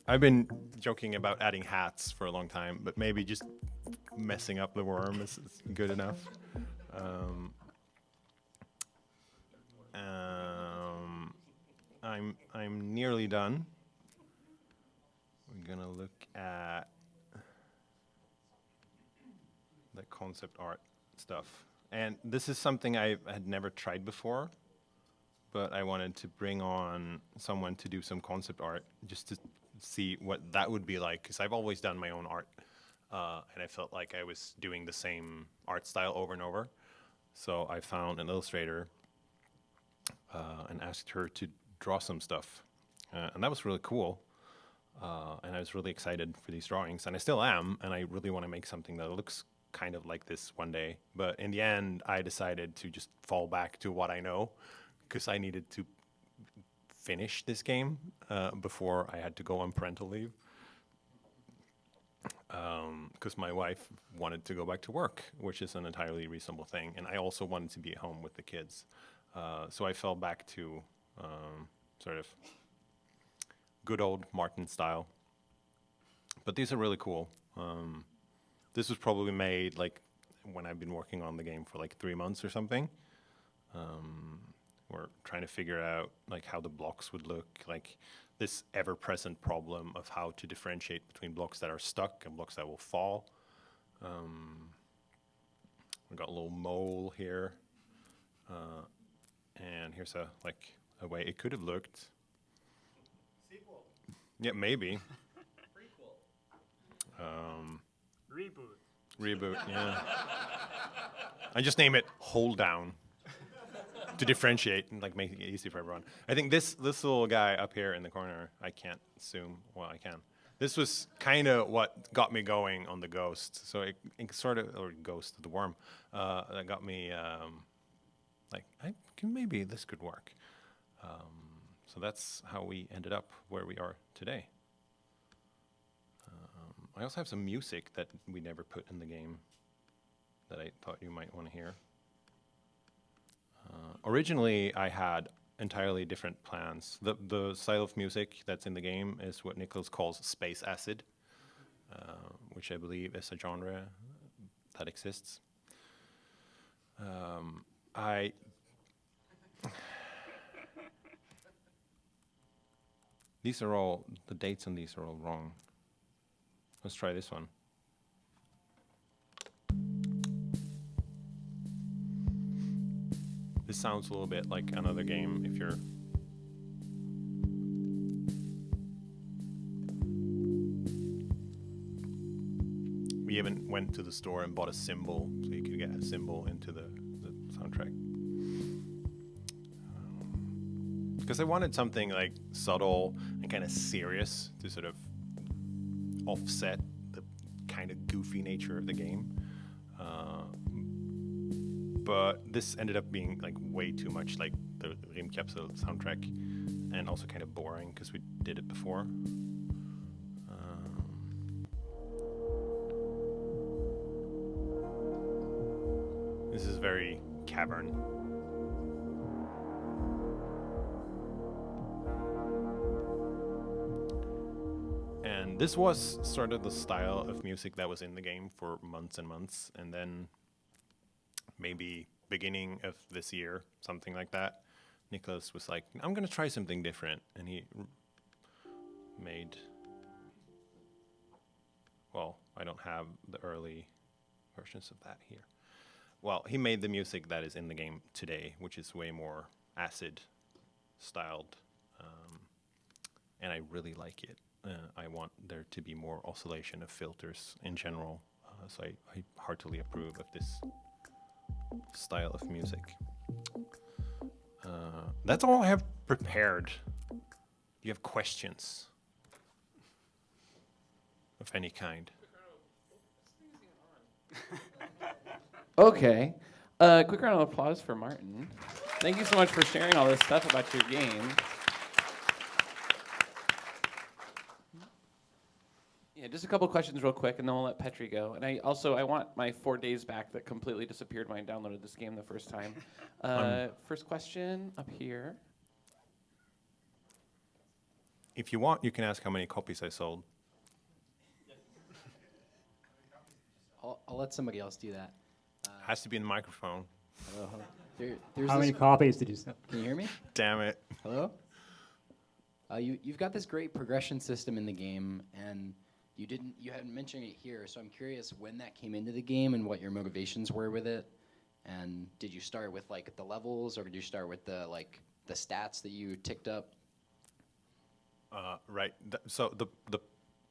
[SPEAKER 2] I've been joking about adding hats for a long time, but maybe just messing up the worm is good enough. I'm nearly done. We're gonna look at the concept art stuff, and this is something I had never tried before, but I wanted to bring on someone to do some concept art just to see what that would be like, because I've always done my own art, and I felt like I was doing the same art style over and over. So I found an illustrator and asked her to draw some stuff, and that was really cool. And I was really excited for these drawings, and I still am, and I really want to make something that looks kind of like this one day. But in the end, I decided to just fall back to what I know, because I needed to finish this game before I had to go on parental leave, because my wife wanted to go back to work, which is an entirely reasonable thing, and I also wanted to be at home with the kids. So I fell back to sort of good old Martin style. But these are really cool. This was probably made like when I've been working on the game for like 3 months or something. We're trying to figure out like how the blocks would look, like this ever-present problem of how to differentiate between blocks that are stuck and blocks that will fall. We've got a little mole here, and here's a way it could have looked.
[SPEAKER 4] Sequel.
[SPEAKER 2] Yeah, maybe.
[SPEAKER 4] Prequel.
[SPEAKER 3] Reboot.
[SPEAKER 2] Reboot, yeah. I just name it Holedown to differentiate and like make it easy for everyone. I think this little guy up here in the corner, I can't zoom. Well, I can. This was kind of what got me going on the ghost. So it sort of, or ghost, the worm, that got me like, maybe this could work. So that's how we ended up where we are today. I also have some music that we never put in the game that I thought you might want to hear. Originally, I had entirely different plans. The style of music that's in the game is what Nicholas calls space acid, which I believe is a genre that exists. These are all, the dates on these are all wrong. Let's try this one. This sounds a little bit like another game if you're... We even went to the store and bought a cymbal, so you could get a cymbal into the soundtrack. Because I wanted something like subtle and kind of serious to sort of offset the kind of goofy nature of the game. But this ended up being like way too much like the Rimkapsel soundtrack, and also kind of boring because we did it before. This is very cavern. And this was sort of the style of music that was in the game for months and months, and then maybe beginning of this year, something like that, Nicholas was like, I'm going to try something different. And he made, well, I don't have the early versions of that here. Well, he made the music that is in the game today, which is way more acid styled. And I really like it. I want there to be more oscillation of filters in general. So I heartily approve of this style of music. That's all I have prepared. Do you have questions of any kind?
[SPEAKER 1] Okay. Quick round of applause for Martin. Thank you so much for sharing all this stuff about your game. Yeah, just a couple questions real quick, and then we'll let Petri go. And I want my 4 days back that completely disappeared when I downloaded this game the first time. First question up here.
[SPEAKER 2] If you want, you can ask how many copies I sold.
[SPEAKER 5] I'll let somebody else do that.
[SPEAKER 2] Has to be in the microphone.
[SPEAKER 5] There's
[SPEAKER 3] How many
[SPEAKER 5] this-
[SPEAKER 3] copies did you sell?
[SPEAKER 5] Can you hear me?
[SPEAKER 2] Damn it.
[SPEAKER 5] Hello? You've got this great progression system in the game, and you hadn't mentioned it here, so I'm curious when that came into the game and what your motivations were with it. And did you start with like the levels, or did you start with the stats that you ticked up?
[SPEAKER 2] Right. So the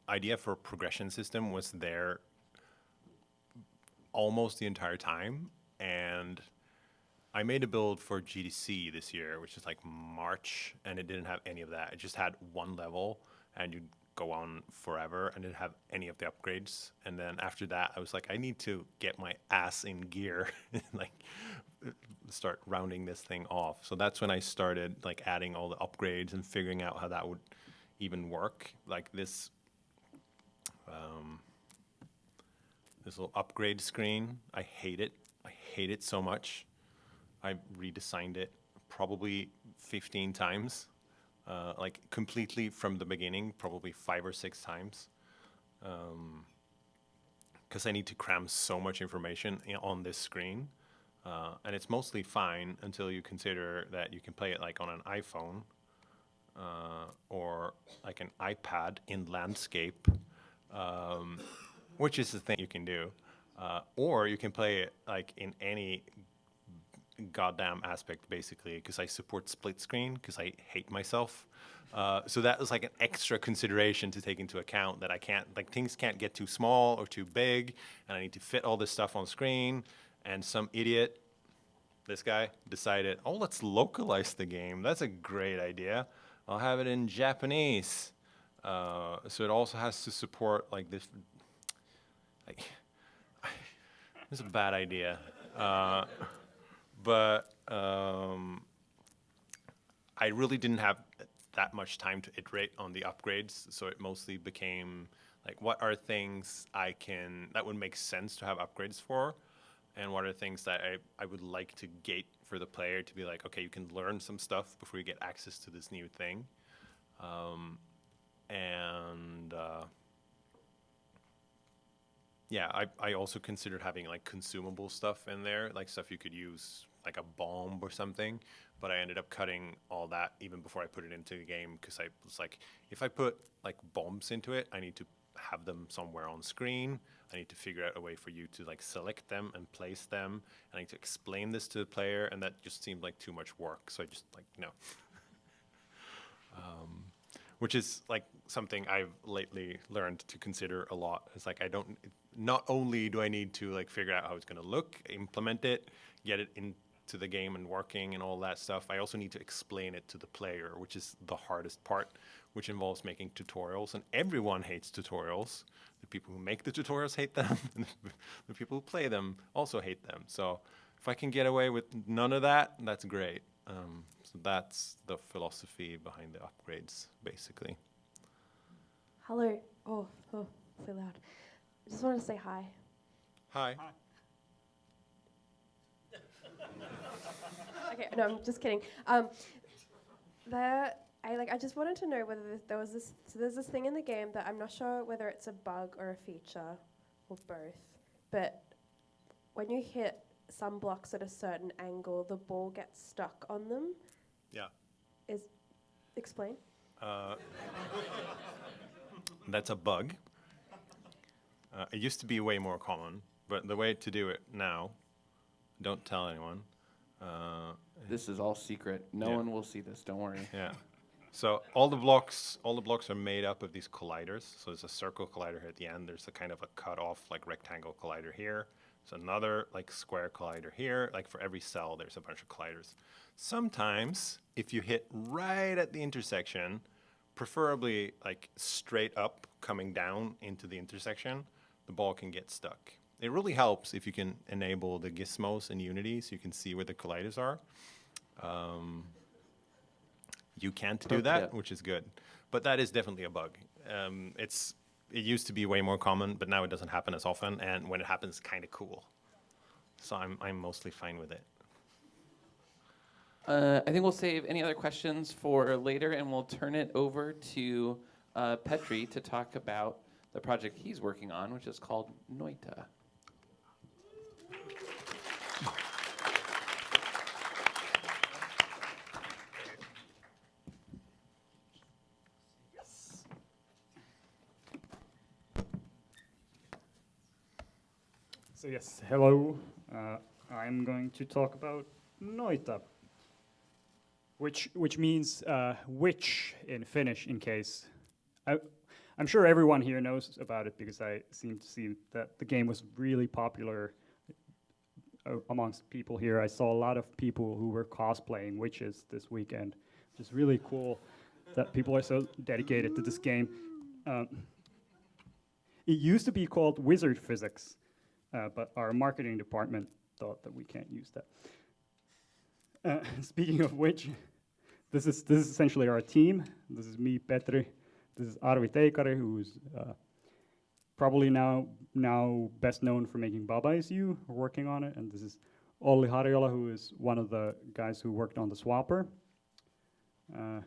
[SPEAKER 2] idea for a progression system was there almost the entire time, and I made a build for GDC this year, which is like March, and it didn't have any of that. It just had one level, and you'd go on forever, and didn't have any of the upgrades. And then after that, I was like, I need to get my ass in gear, like start rounding this thing off. So that's when I started like adding all the upgrades and figuring out how that would even work. Like this little upgrade screen, I hate it. I hate it so much. I redesigned it probably 15 times, like completely from the beginning, probably 5 or 6 times. Because I need to cram so much information on this screen. And it's mostly fine until you consider that you can play it like on an iPhone or like an iPad in landscape, which is the thing you can do. Or you can play it like in any goddamn aspect, basically, because I support split screen because I hate myself. So that was like an extra consideration to take into account, that I can't, like, things can't get too small or too big, and I need to fit all this stuff on screen. and some idiot, this guy, decided, oh, let's localize the game. That's a great idea. I'll have it in Japanese. So it also has to support like this. Like, it's a bad idea. But I really didn't have that much time to iterate on the upgrades, so it mostly became like, what are things that would make sense to have upgrades for, and what are things that I would like to gate for the player to be like, okay, you can learn some stuff before you get access to this new thing. Yeah, I also considered having like consumable stuff in there, like stuff you could use, like a bomb or something. But I ended up cutting all that even before I put it into the game, because I was like, if I put like bombs into it, I need to have them somewhere on screen. I need to figure out a way for you to like select them and place them. I need to explain this to the player, and that just seemed like too much work. So I just like, no. Which is like something I've lately learned to consider a lot. It's like, not only do I need to like figure out how it's going to look, implement it, get it into the game and working and all that stuff, I also need to explain it to the player, which is the hardest part, which involves making tutorials. And everyone hates tutorials. The people who make the tutorials hate them, and the people who play them also hate them. So if I can get away with none of that, that's great. So that's the philosophy behind the upgrades, basically.
[SPEAKER 6] Hello. Oh, so loud. I just wanted to say hi.
[SPEAKER 2] Hi.
[SPEAKER 6] Okay, no, I'm just kidding. I just wanted to know whether there was this. So there's this thing in the game that I'm not sure whether it's a bug or a feature, or both. But when you hit some blocks at a certain angle, the ball gets stuck on them.
[SPEAKER 2] Yeah.
[SPEAKER 6] Explain.
[SPEAKER 2] That's a bug. It used to be way more common, but the way to do it now, don't tell anyone.
[SPEAKER 1] This is all secret. No
[SPEAKER 2] Yeah.
[SPEAKER 1] one will see this. Don't worry.
[SPEAKER 2] Yeah. So all the blocks are made up of these colliders. So there's a circle collider here at the end. There's a kind of a cut off like rectangle collider here. There's another like square collider here. Like for every cell, there's a bunch of colliders. Sometimes if you hit right at the intersection, preferably like straight up coming down into the intersection, the ball can get stuck. It really helps if you can enable the gizmos in Unity so you can see where the colliders are. You can't do
[SPEAKER 1] Pro
[SPEAKER 2] that,
[SPEAKER 1] tip.
[SPEAKER 2] which is good. But that is definitely a bug. It used to be way more common, but now it doesn't happen as often. And when it happens, kind of cool. So I'm mostly fine with it.
[SPEAKER 1] I think we'll save any other questions for later, and we'll turn it over to Petri to talk about the project he's working on, which is called Noita.
[SPEAKER 3] So yes, hello. I'm going to talk about Noita, which means witch in Finnish. In case I'm sure everyone here knows about it, because I seem to see that the game was really popular amongst people here. I saw a lot of people who were cosplaying witches this weekend, which is really cool that people are so dedicated to this game. It used to be called Wizard Physics, but our marketing department thought that we can't use that. Speaking of which, this is essentially our team. This is me, Petri. This is Arvi Teikari, who's probably now best known for making Baba Is You, working on it. And this is Olli Harjola, who is one of the guys who worked on the Swapper. Yeah,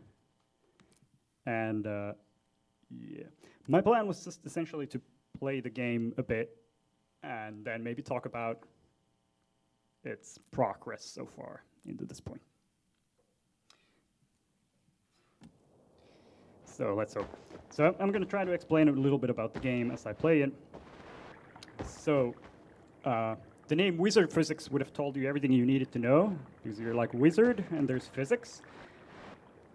[SPEAKER 3] my plan was just essentially to play the game a bit and then maybe talk about its progress so far into this point. So let's hope. So I'm going to try to explain a little bit about the game as I play it. So the name Wizard Physics would have told you everything you needed to know, because you're like wizard and there's physics.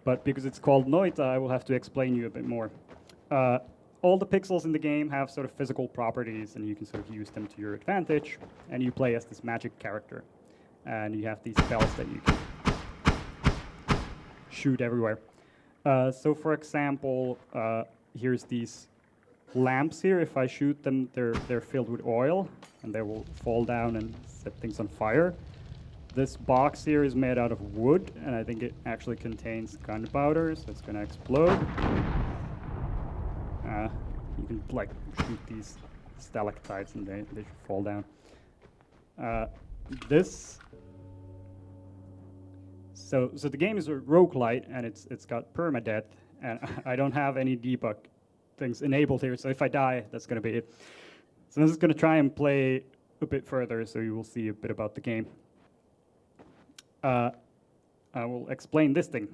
[SPEAKER 3] But because it's called Noita, I will have to explain you a bit more. all the pixels in the game have sort of physical properties, and you can sort of use them to your advantage. And you play as this magic character, and you have these spells that you can shoot everywhere. So, for example, here's these lamps here. If I shoot them, they're filled with oil, and they will fall down and set things on fire. This box here is made out of wood, and I think it actually contains gunpowder, so it's going to explode. You can like shoot these stalactites, and they should fall down. So the game is a roguelite, and it's got permadeath, and I don't have any debug things enabled here. So if I die, that's going to be it. So I'm just going to try and play a bit further, so you will see a bit about the game. I will explain this thing.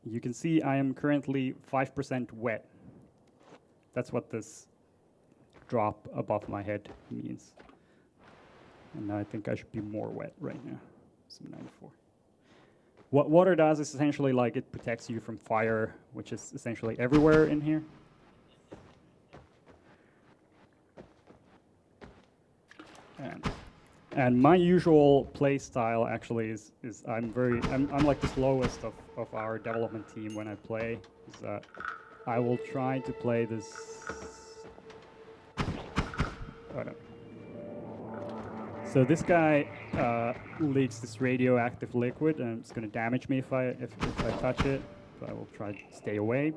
[SPEAKER 3] You can see I am currently 5% wet. That's what this drop above my head means. And I think I should be more wet right now. So 94. What water does is essentially like it protects you from fire, which is essentially everywhere in here. And my usual play style actually is I'm like the slowest of our development team when I play. I will try to play this. Oh no. So this guy leaks this radioactive liquid, and it's going to damage me if I touch it. So I will try to stay away.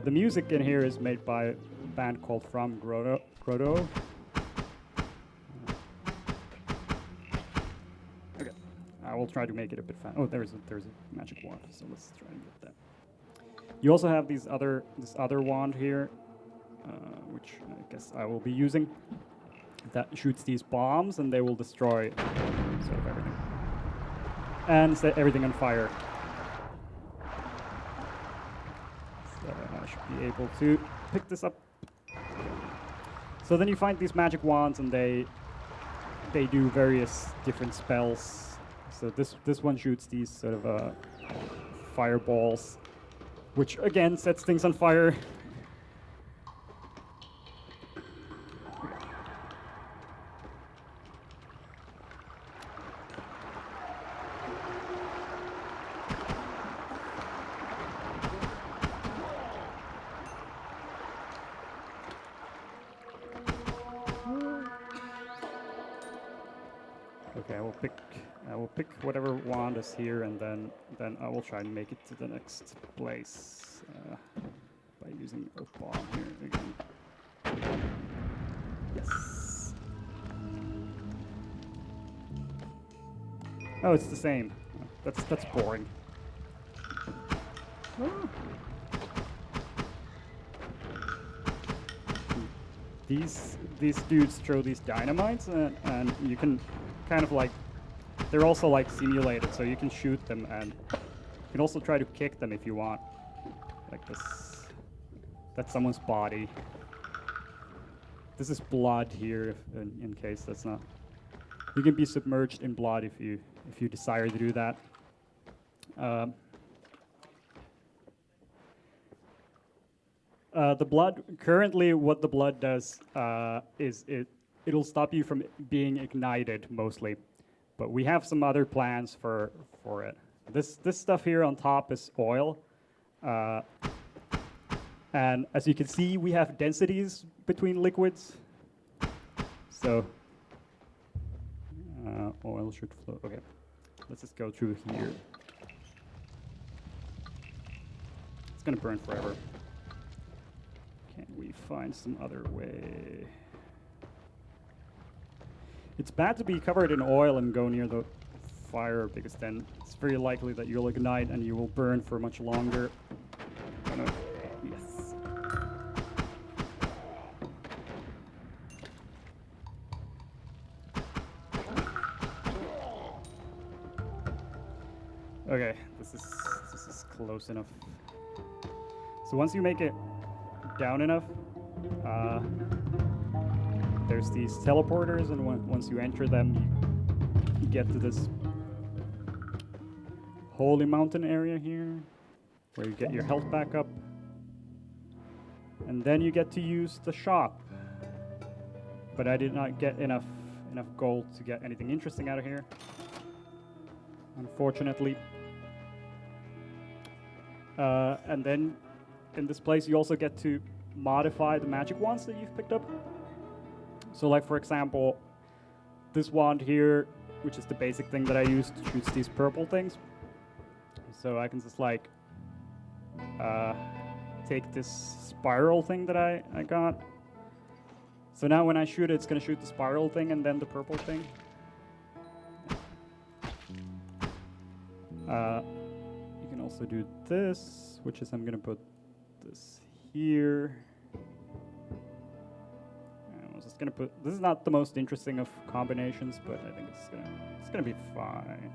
[SPEAKER 3] The music in here is made by a band called From Grotto. Okay, I will try to make it a bit fast. Oh, there's a magic wand, so let's try and get that. You also have this other wand here, which I guess I will be using. That shoots these bombs, and they will destroy sort of everything, and set everything on fire. I should be able to pick this up. So then you find these magic wands, and they do various different spells. So this one shoots these sort of fireballs, which again sets things on fire. Okay, I will pick whatever wand is here, and then I will try and make it to the next place by using a bomb here again. Yes. Oh, it's the same. That's boring. Oh. These dudes throw these dynamites, and you can kind of like, they're also like simulated, so you can shoot them, and you can also try to kick them if you want. Like this. That's someone's body. This is blood here, in case that's not. You can be submerged in blood if you desire to do that. The blood, currently what the blood does is it'll stop you from being ignited mostly, but we have some other plans for it. This stuff here on top is oil, and as you can see, we have densities between liquids. So oil should flow. Okay, let's just go through here. It's gonna burn forever. Can we find some other way? It's bad to be covered in oil and go near the fire, because then it's very likely that you'll ignite and you will burn for much longer. Yes. Okay, this is close enough. So once you make it down enough, there's these teleporters, and once you enter them, get to this holy mountain area here, where you get your health back up. And then you get to use the shop. But I did not get enough gold to get anything interesting out of here, unfortunately. And then in this place you also get to modify the magic wands that you've picked up. So like for example, this wand here, which is the basic thing that I use, shoots these purple things. So I can just like take this spiral thing that I got. So now when I shoot it, it's going to shoot the spiral thing and then the purple thing. You can also do this, which is I'm going to put this here. And I'm just going to put, this is not the most interesting of combinations, but I think it's going to be fine.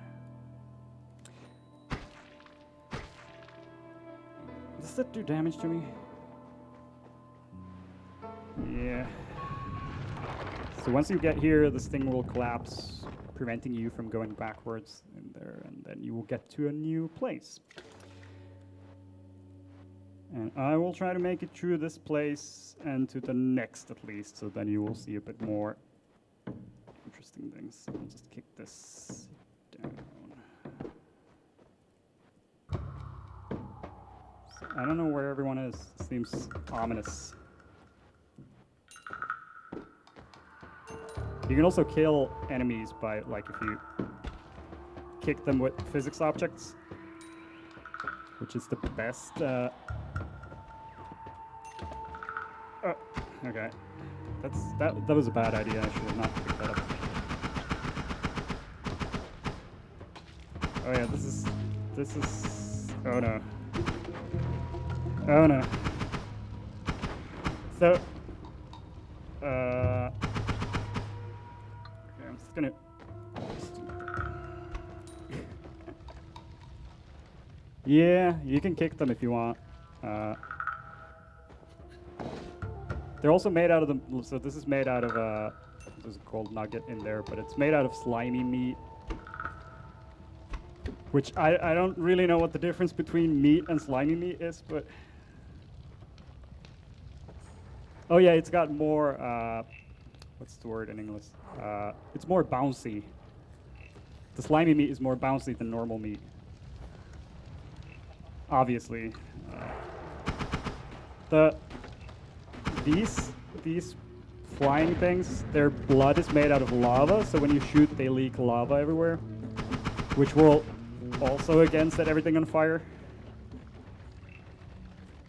[SPEAKER 3] Does that do damage to me? Yeah. So once you get here, this thing will collapse, preventing you from going backwards in there, and then you will get to a new place. And I will try to make it through this place and to the next at least, so then you will see a bit more interesting things. So I'll just kick this down. So I don't know where everyone is. It seems ominous. You can also kill enemies by, like, if you kick them with physics objects, which is the best. Okay, that was a bad idea. I should have not picked that up. Oh yeah, this is. Oh no. Oh no. So. I'm just gonna. Yeah, you can kick them if you want. They're also made out of the. So this is made out of there's a cold nugget in there, but it's made out of slimy meat. Which I don't really know what the difference between meat and slimy meat is, but. Oh yeah, it's got more. What's the word in English? It's more bouncy. The slimy meat is more bouncy than normal meat. Obviously. These flying things, their blood is made out of lava, so when you shoot, they leak lava everywhere, which will also again set everything on fire.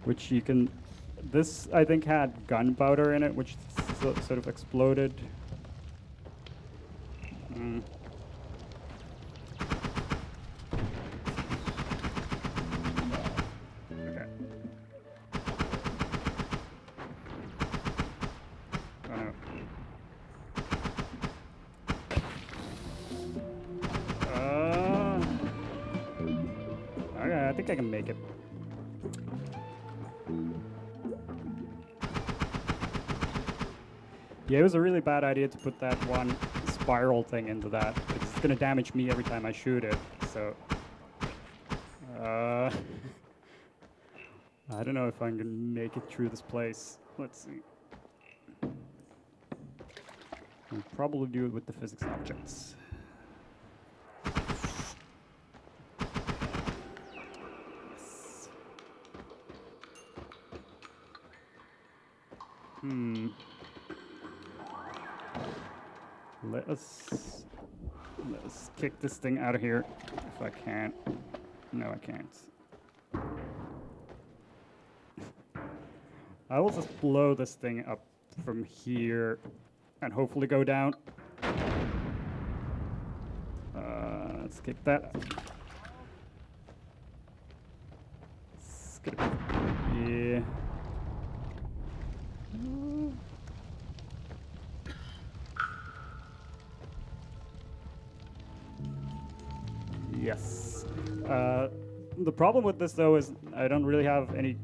[SPEAKER 3] Which you can. This I think had gunpowder in it, which sort of exploded. Okay. Oh no. Okay, I think I can make it. Yeah, it was a really bad idea to put that one spiral thing into that. It's going to damage me every time I shoot it, so... I don't know if I'm going to make it through this place. Let's see. I'll probably do it with the physics objects. Yes. Let us kick this thing out of here if I can. No, I can't. I will just blow this thing up from here and hopefully go down. Let's kick that. Yeah. Yes. The problem with this though is I don't really have any.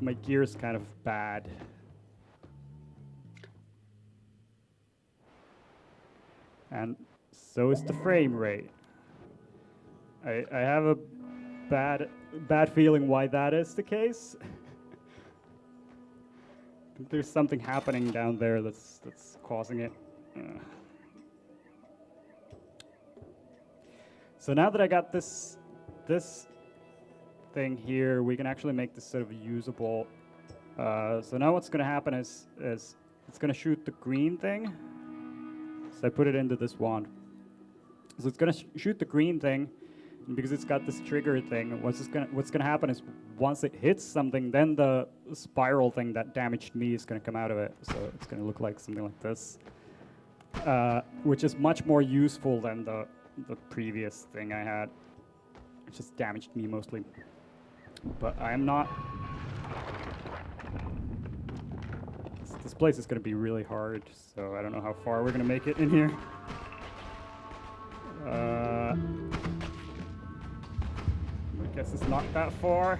[SPEAKER 3] My gear's kind of bad. And so is the frame rate. I have a bad feeling why that is the case. There's something happening down there that's causing it. So now that I got this thing here, we can actually make this sort of usable. So now what's going to happen is it's going to shoot the green thing. So I put it into this wand. So it's going to shoot the green thing, and because it's got this trigger thing. What's going to happen is once it hits something, then the spiral thing that damaged me is going to come out of it. So it's going to look like something like this, which is much more useful than the previous thing I had. It just damaged me mostly. But I'm not. This place is going to be really hard, so I don't know how far we're going to make it in here. I guess it's not that far.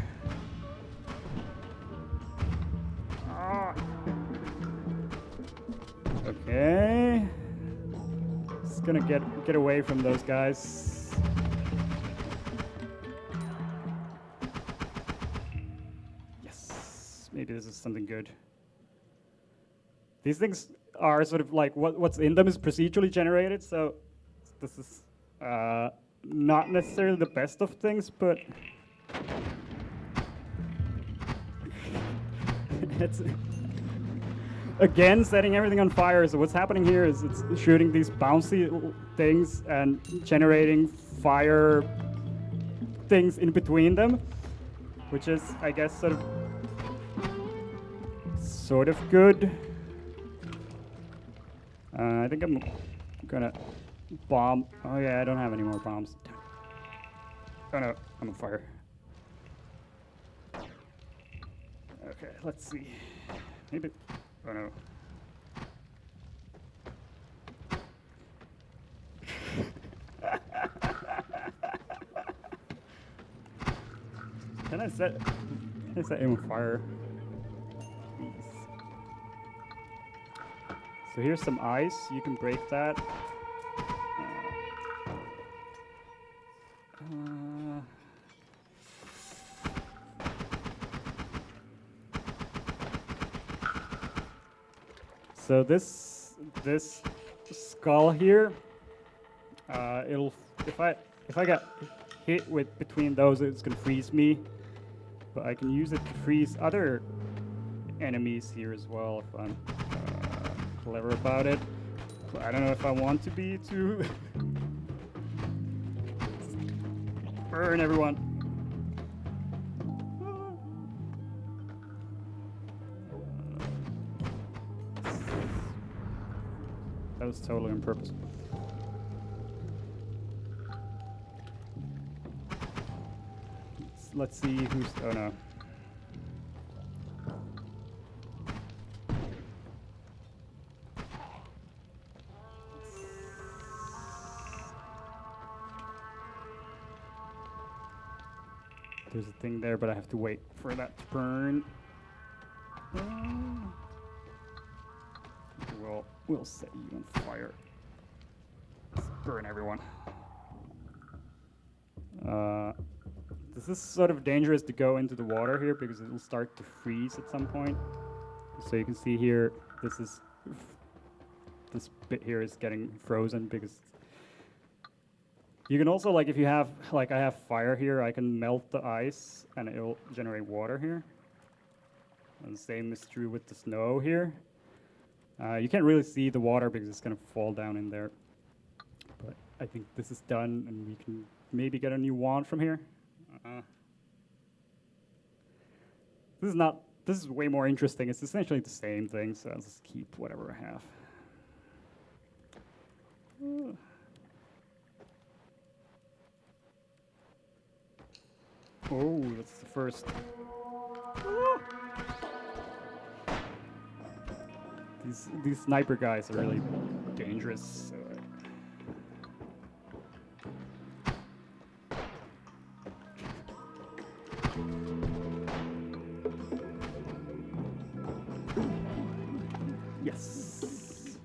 [SPEAKER 3] Okay. Just gonna get away from those guys. Yes, maybe this is something good. These things are sort of like what's in them is procedurally generated, so this is not necessarily the best of things, but it's again setting everything on fire. So what's happening here is it's shooting these bouncy things and generating fire things in between them, which is, I guess, sort of good. I think I'm gonna bomb. Oh yeah, I don't have any more bombs. Oh no, I'm on fire. Okay, let's see. Maybe. Oh no. Can I set him on fire? So here's some ice. You can break that. So this skull here, it'll if I get hit with between those, it's gonna freeze me. But I can use it to freeze other enemies here as well if I'm clever about it. But I don't know if I want to be too. Burn everyone. That was totally on purpose. Let's see who's. Oh no. There's a thing there, but I have to wait for that to burn. We'll set you on fire. Let's burn everyone. This is sort of dangerous to go into the water here because it will start to freeze at some point. So you can see here, this bit here is getting frozen because you can also, like, if you have, like, I have fire here, I can melt the ice and it'll generate water here. And the same is true with the snow here. You can't really see the water because it's going to fall down in there. But I think this is done, and we can maybe get a new wand from here. This is way more interesting. It's essentially the same thing, so I'll just keep whatever I have. Oh, that's the first. These sniper guys are really dangerous. So yes.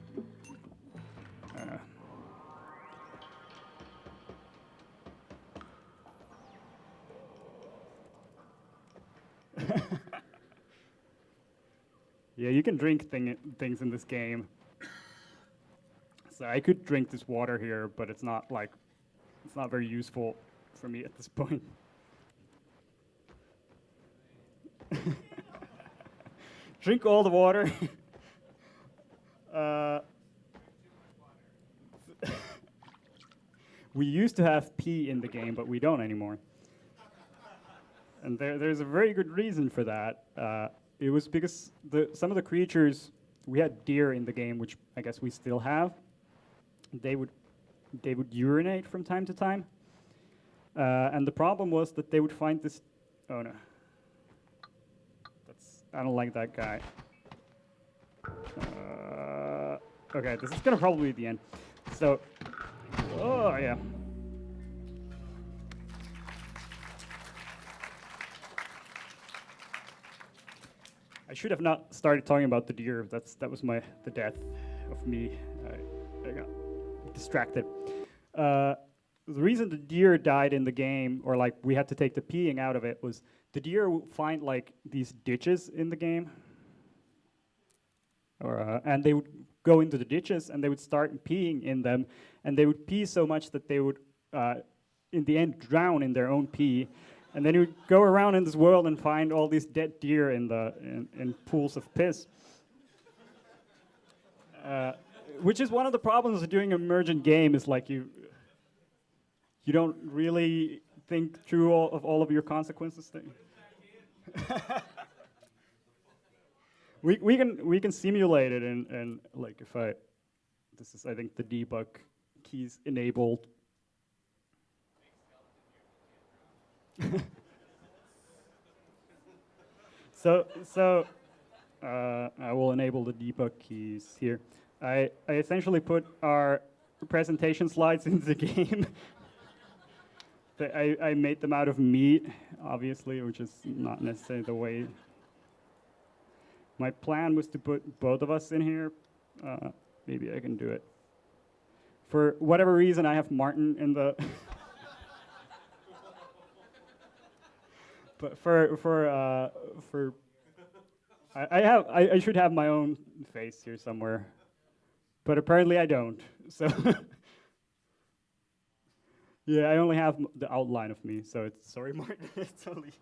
[SPEAKER 3] Yeah, you can drink things in this game. So I could drink this water here, but it's not very useful for me at this point. Drink all the water. We used to have pee in the game, but we don't anymore. And there's a very good reason for that. It was because some of the creatures, we had deer in the game, which I guess we still have. They would urinate from time to time. And the problem was that they would find this, oh no. I don't like that guy. Okay, this is gonna probably be the end. So, oh yeah. I should have not started talking about the deer. That was the death of me. I got distracted. The reason the deer died in the game, or like we had to take the peeing out of it, was the deer would find like these ditches in the game, and they would go into the ditches and they would start peeing in them, and they would pee so much that they would, in the end, drown in their own pee, and then you would go around in this world and find all these dead deer in pools of piss. Which is one of the problems of doing an emergent game, is like you don't really think through all of your consequences. We can simulate it, and like if this is, I think, the debug keys enabled. So I will enable the debug keys here. I essentially put our presentation slides into the game. I made them out of meat, obviously, which is not necessarily the way. My plan was to put both of us in here. Maybe I can do it. For whatever reason, I have Martin in the. But I should have my own face here somewhere, but apparently I don't. So. Yeah, I only have the outline of me, so it's sorry, Martin. It's only.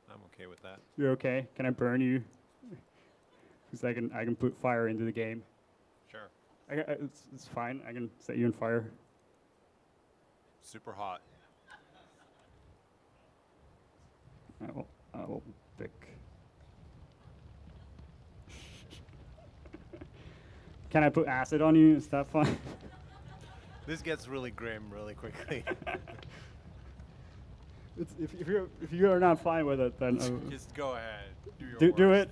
[SPEAKER 2] I'm okay with that.
[SPEAKER 3] You're okay? Can I burn you? Because I can put fire into the game.
[SPEAKER 2] Sure.
[SPEAKER 3] It's fine. I can set you on fire.
[SPEAKER 2] Super hot.
[SPEAKER 3] I will pick. Can I put acid on you? Is that fun?
[SPEAKER 2] This gets really grim really quickly.
[SPEAKER 3] If you are not fine with it, then
[SPEAKER 2] Just go ahead. Do your
[SPEAKER 3] do it.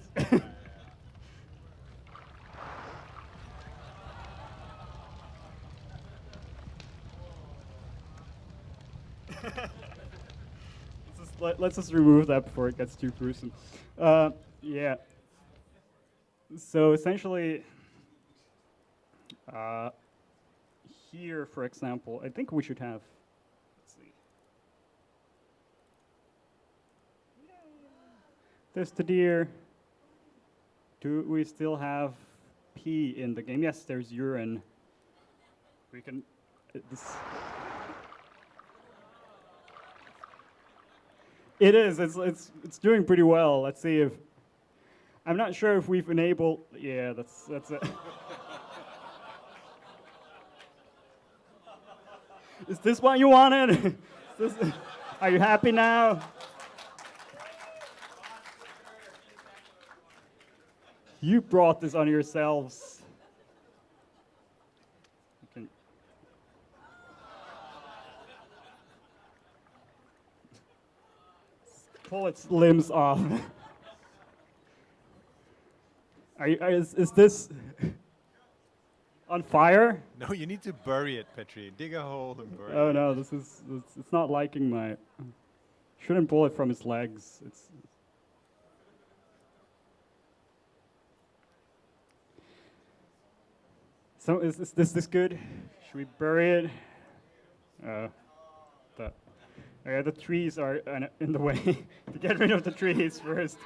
[SPEAKER 3] Let's just remove that before it gets too gruesome. Yeah. So essentially, here, for example, I think we should have. Let's see. There's the deer. Do we still have pee in the game? Yes, there's urine. We can. This. It is. It's doing pretty well. Let's see if. I'm not sure if we've enabled. Yeah, that's it. Is this what you wanted? Are you happy now? You brought this on yourselves. You can pull its limbs off. Is this on fire?
[SPEAKER 2] No, you need to bury it, Petri. Dig a hole and bury it.
[SPEAKER 3] Oh no, it's not liking my. Shouldn't pull it from its legs. So is this good? Should we bury it? The trees are in the way. To get rid of the trees first.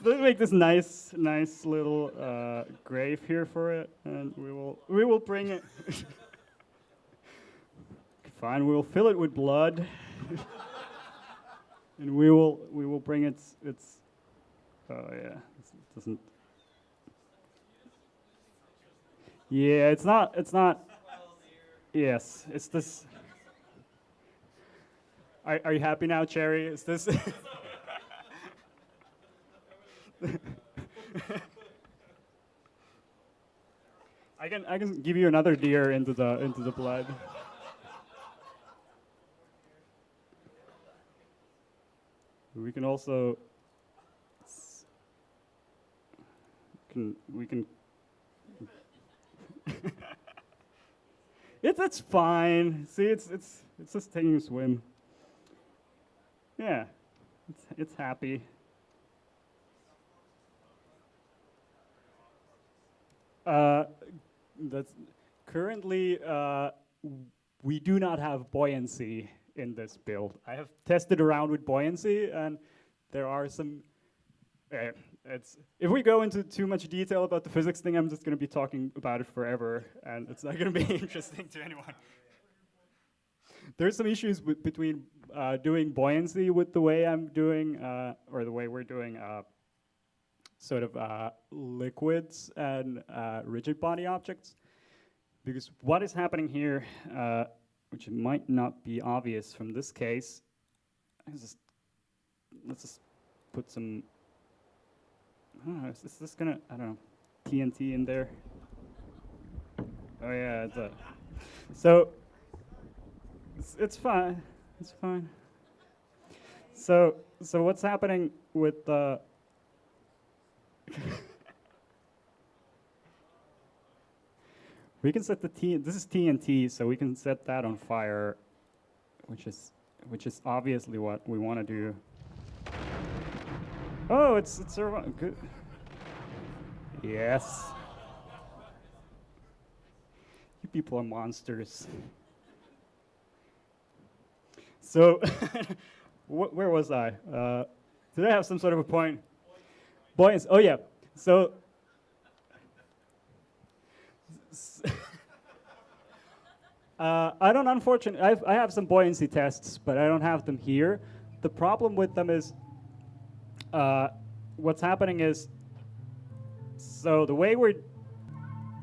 [SPEAKER 3] So let's make this nice little grave here for it, and we will bring it. Fine, we will fill it with blood, and we will bring its. Oh yeah, it doesn't. Yeah, it's not. Yes, it's this. Are you happy now, Cherry? Is this? I can give you another deer into the blood. We can also. We can. It's fine. See, it's just taking a swim. Yeah, it's happy. That's currently we do not have buoyancy in this build. I have tested around with buoyancy, and there are some. If we go into too much detail about the physics thing, I'm just going to be talking about it forever, and it's not going to be interesting to anyone. There's some issues between doing buoyancy with the way I'm doing, or the way we're doing sort of liquids and rigid body objects. Because what is happening here, which might not be obvious from this case, let's just put some, I don't know, is this gonna, I don't know, TNT in there? Oh yeah, so, it's fine, it's fine. So what's happening with the, we can set the this is TNT, so we can set that on fire, which is obviously what we want to do. Oh, it's good. Yes. You people are monsters. So, where was I? Did I have some sort of a point? Buoyancy. Oh yeah. So. I don't. Unfortunately, I have some buoyancy tests, but I don't have them here. The problem with them is, what's happening is, so the way we're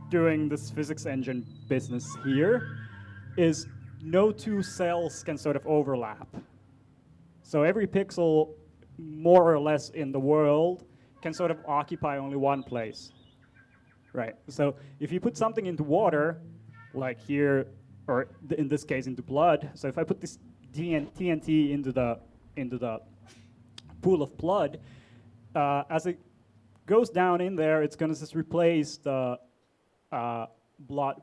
[SPEAKER 3] doing this physics engine business here is no two cells can sort of overlap. So every pixel, more or less in the world, can sort of occupy only one place. Right. So if you put something into water, like here, or in this case into blood. So if I put this TNT into the pool of blood, as it goes down in there, it's going to just replace the blood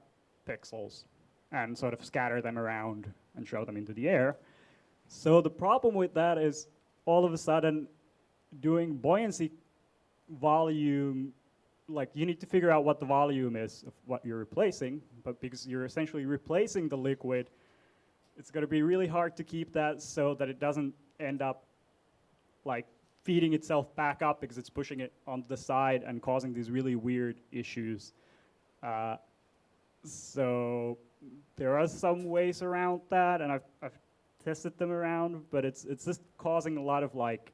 [SPEAKER 3] pixels and sort of scatter them around and throw them into the air. So the problem with that is all of a sudden doing buoyancy volume, like you need to figure out what the volume is of what you're replacing, but because you're essentially replacing the liquid, it's going to be really hard to keep that so that it doesn't end up like feeding itself back up because it's pushing it on the side and causing these really weird issues. So there are some ways around that, and I've tested them around, but it's just causing a lot of like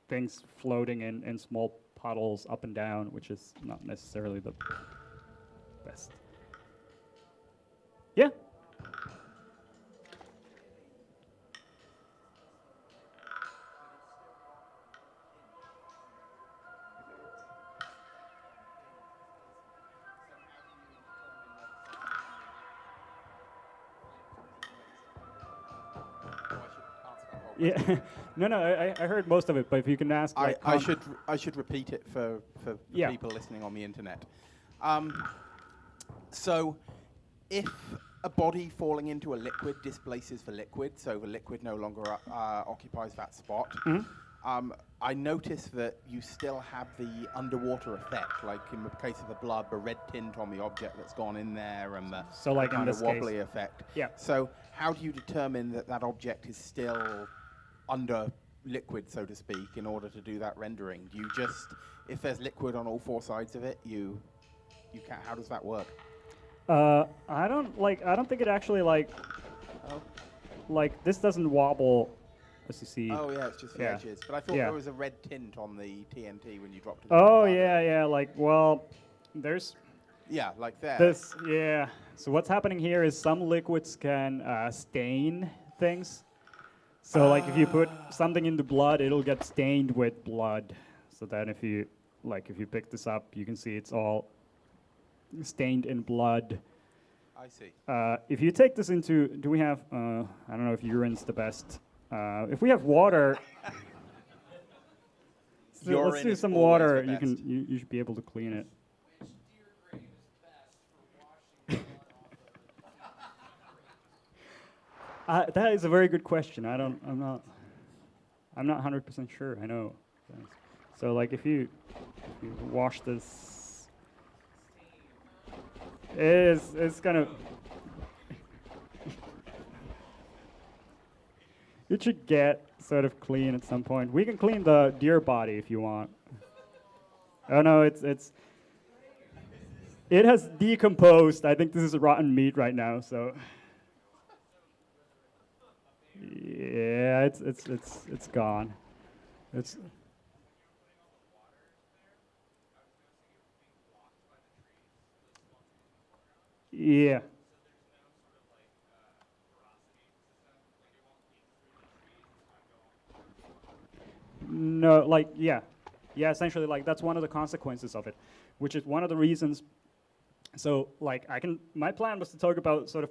[SPEAKER 3] things floating in small puddles up and down, which is not necessarily the best. Yeah? Yeah, no, I heard most of it, but if you can ask, like,
[SPEAKER 4] I should repeat it for
[SPEAKER 3] Yeah.
[SPEAKER 4] people listening on the internet. So, if a body falling into a liquid displaces the liquid, so the liquid no longer occupies that spot, I noticed that you still have the underwater effect, like in the case of the blood, the red tint on the object that's gone in there, and the
[SPEAKER 3] So, like, in
[SPEAKER 4] kind of
[SPEAKER 3] this case-
[SPEAKER 4] wobbly effect.
[SPEAKER 3] Yeah.
[SPEAKER 4] So how do you determine that that object is still under liquid, so to speak, in order to do that rendering? Do you just, if there's liquid on all four sides of it, you can't? How does that work?
[SPEAKER 3] I don't think it actually like this doesn't wobble, as you see.
[SPEAKER 4] Oh yeah, it's just the
[SPEAKER 3] Yeah.
[SPEAKER 4] edges. But I thought
[SPEAKER 3] Yeah.
[SPEAKER 4] there was a red tint on the TNT when you dropped it.
[SPEAKER 3] Oh
[SPEAKER 4] into the lava.
[SPEAKER 3] yeah, like, well, there's
[SPEAKER 4] Yeah, like there.
[SPEAKER 3] this, yeah. So what's happening here is some liquids can stain things. So like if you put something in the blood, it'll get stained with blood. So then if you pick this up, you can see it's all stained in blood.
[SPEAKER 4] I see.
[SPEAKER 3] If you take this into, do we have, I don't know if urine's the best. If we have water, so let's
[SPEAKER 4] Urine
[SPEAKER 3] do
[SPEAKER 4] is
[SPEAKER 3] some
[SPEAKER 4] always
[SPEAKER 3] water.
[SPEAKER 4] the
[SPEAKER 3] You can,
[SPEAKER 4] best.
[SPEAKER 3] you should be able to clean it. That is a very good question. I'm not 100% sure. I know. So like if you wash this, it's gonna. It should get sort of clean at some point. We can clean the deer body if you want. Oh no, it has decomposed. I think this is rotten meat right now. So yeah, it's gone. It's. Yeah. No, like, yeah. Yeah, essentially, like, that's one of the consequences of it, which is one of the reasons. So, like, my plan was to talk about sort of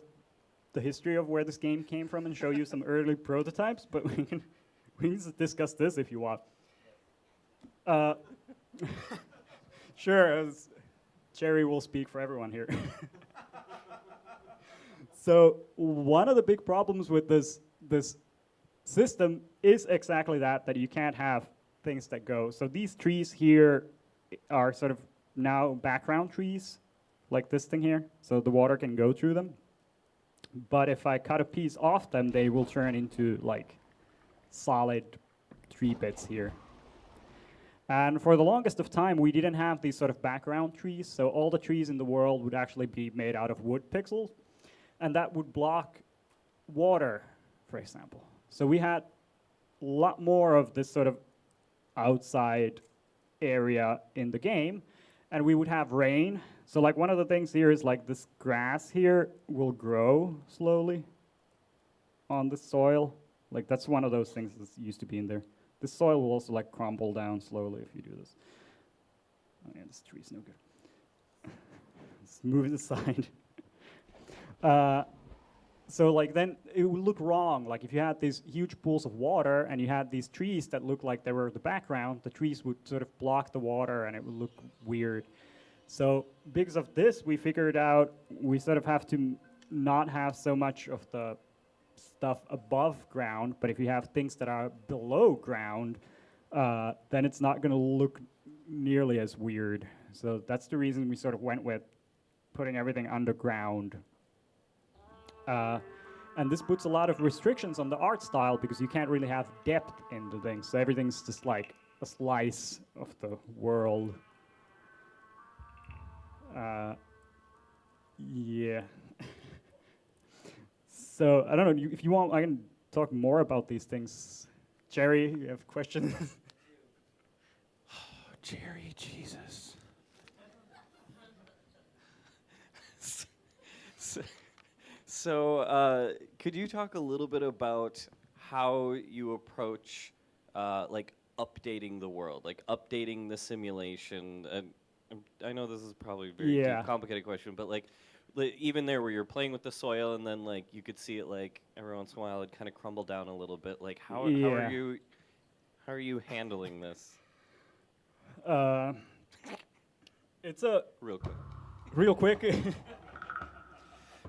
[SPEAKER 3] the history of where this game came from and show you some early prototypes, but we can discuss this if you want. Sure, Jerry will speak for everyone here. So one of the big problems with this system is exactly that you can't have things that go. So these trees here are sort of now background trees, like this thing here, so the water can go through them. But if I cut a piece off them, they will turn into like solid tree bits here. And for the longest of time, we didn't have these sort of background trees, so all the trees in the world would actually be made out of wood pixels, and that would block water, for example. So we had a lot more of this sort of outside area in the game, and we would have rain. So like one of the things here is like this grass here will grow slowly on the soil. Like that's one of those things that used to be in there. The soil will also like crumble down slowly if you do this. Oh yeah, this tree's no good. Let's move it aside. So like then it would look wrong. Like if you had these huge pools of water and you had these trees that looked like they were the background, the trees would sort of block the water and it would look weird. So because of this, we figured out we sort of have to not have so much of the stuff above ground, but if you have things that are below ground, then it's not going to look nearly as weird. So that's the reason we sort of went with putting everything underground. And this puts a lot of restrictions on the art style because you can't really have depth into things. So everything's just like a slice of the world. Yeah. So I don't know if you want. I can talk more about these things. Jerry, you have questions?
[SPEAKER 1] Jerry, Jesus.
[SPEAKER 7] So, could you talk a little bit about how you approach, like, updating the world, like updating the simulation? And I know this is probably a very deep, complicated question, but like, even there where you're playing with the soil and then like you could see it like every once in a while it kind of crumble down a little bit. Like, how are you handling this?
[SPEAKER 3] It's a
[SPEAKER 7] Real quick.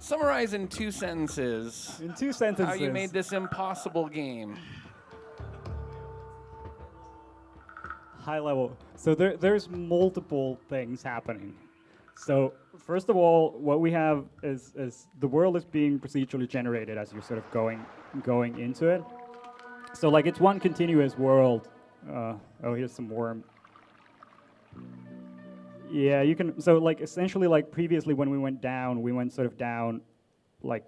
[SPEAKER 1] Summarize in 2 sentences
[SPEAKER 3] In 2 sentences.
[SPEAKER 1] how you made this impossible game.
[SPEAKER 3] high level. So there's multiple things happening. So first of all, what we have is the world is being procedurally generated as you're sort of going into it. So like it's one continuous world. Oh, here's some worm. Yeah, you can. So like essentially, like previously when we went sort of down, like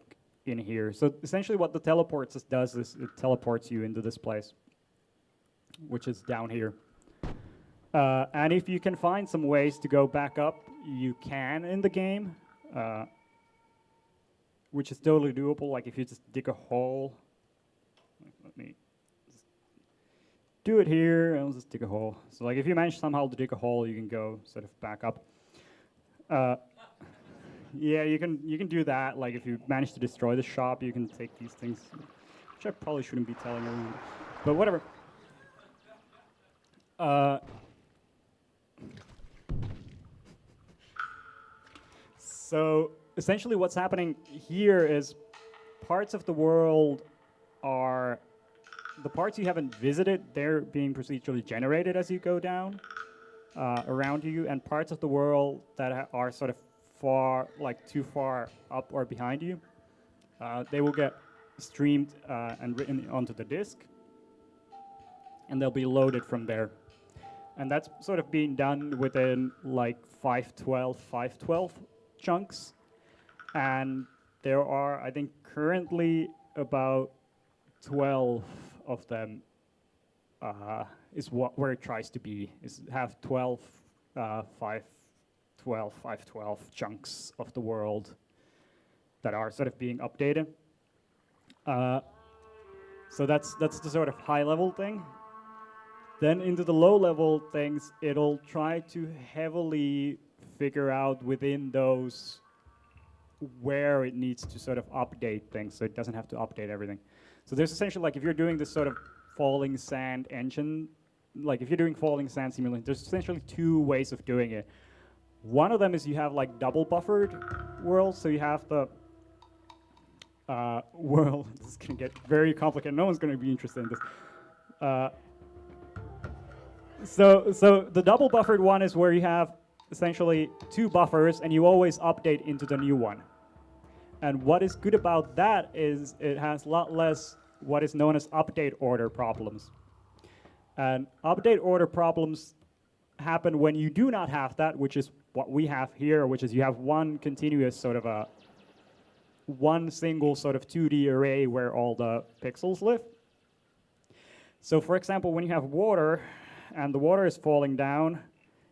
[SPEAKER 3] in here. So essentially, what the teleports does is it teleports you into this place, which is down here. And if you can find some ways to go back up, you can in the game, which is totally doable. Like if you just dig a hole. Let me just do it here, and I'll just dig a hole. So like if you manage somehow to dig a hole, you can go sort of back up. Yeah, you can do that. Like if you manage to destroy the shop, you can take these things, which I probably shouldn't be telling everyone, but whatever. So essentially what's happening here is parts of the world are, the parts you haven't visited, they're being procedurally generated as you go down around you, and parts of the world that are sort of far, like too far up or behind you, they will get streamed and written onto the disk, and they'll be loaded from there. And that's sort of being done within like 512 chunks. And there are, I think, currently about 12 of them is where it tries to be, is have 12, 512 chunks of the world that are sort of being updated. So that's the sort of high level thing. Then into the low level things, it'll try to heavily figure out within those where it needs to sort of update things, so it doesn't have to update everything. So there's essentially, like if you're doing this sort of falling sand engine, like if you're doing falling sand simulation, there's essentially two ways of doing it. One of them is you have like double buffered worlds, so you have the world, this is gonna get very complicated, no one's gonna be interested in this. So the double buffered one is where you have essentially two buffers and you always update into the new one. And what is good about that is it has a lot less what is known as update order problems. And update order problems happen when you do not have that, which is what we have here, which is you have one continuous sort of one single sort of 2D array where all the pixels live. So for example, when you have water, and the water is falling down,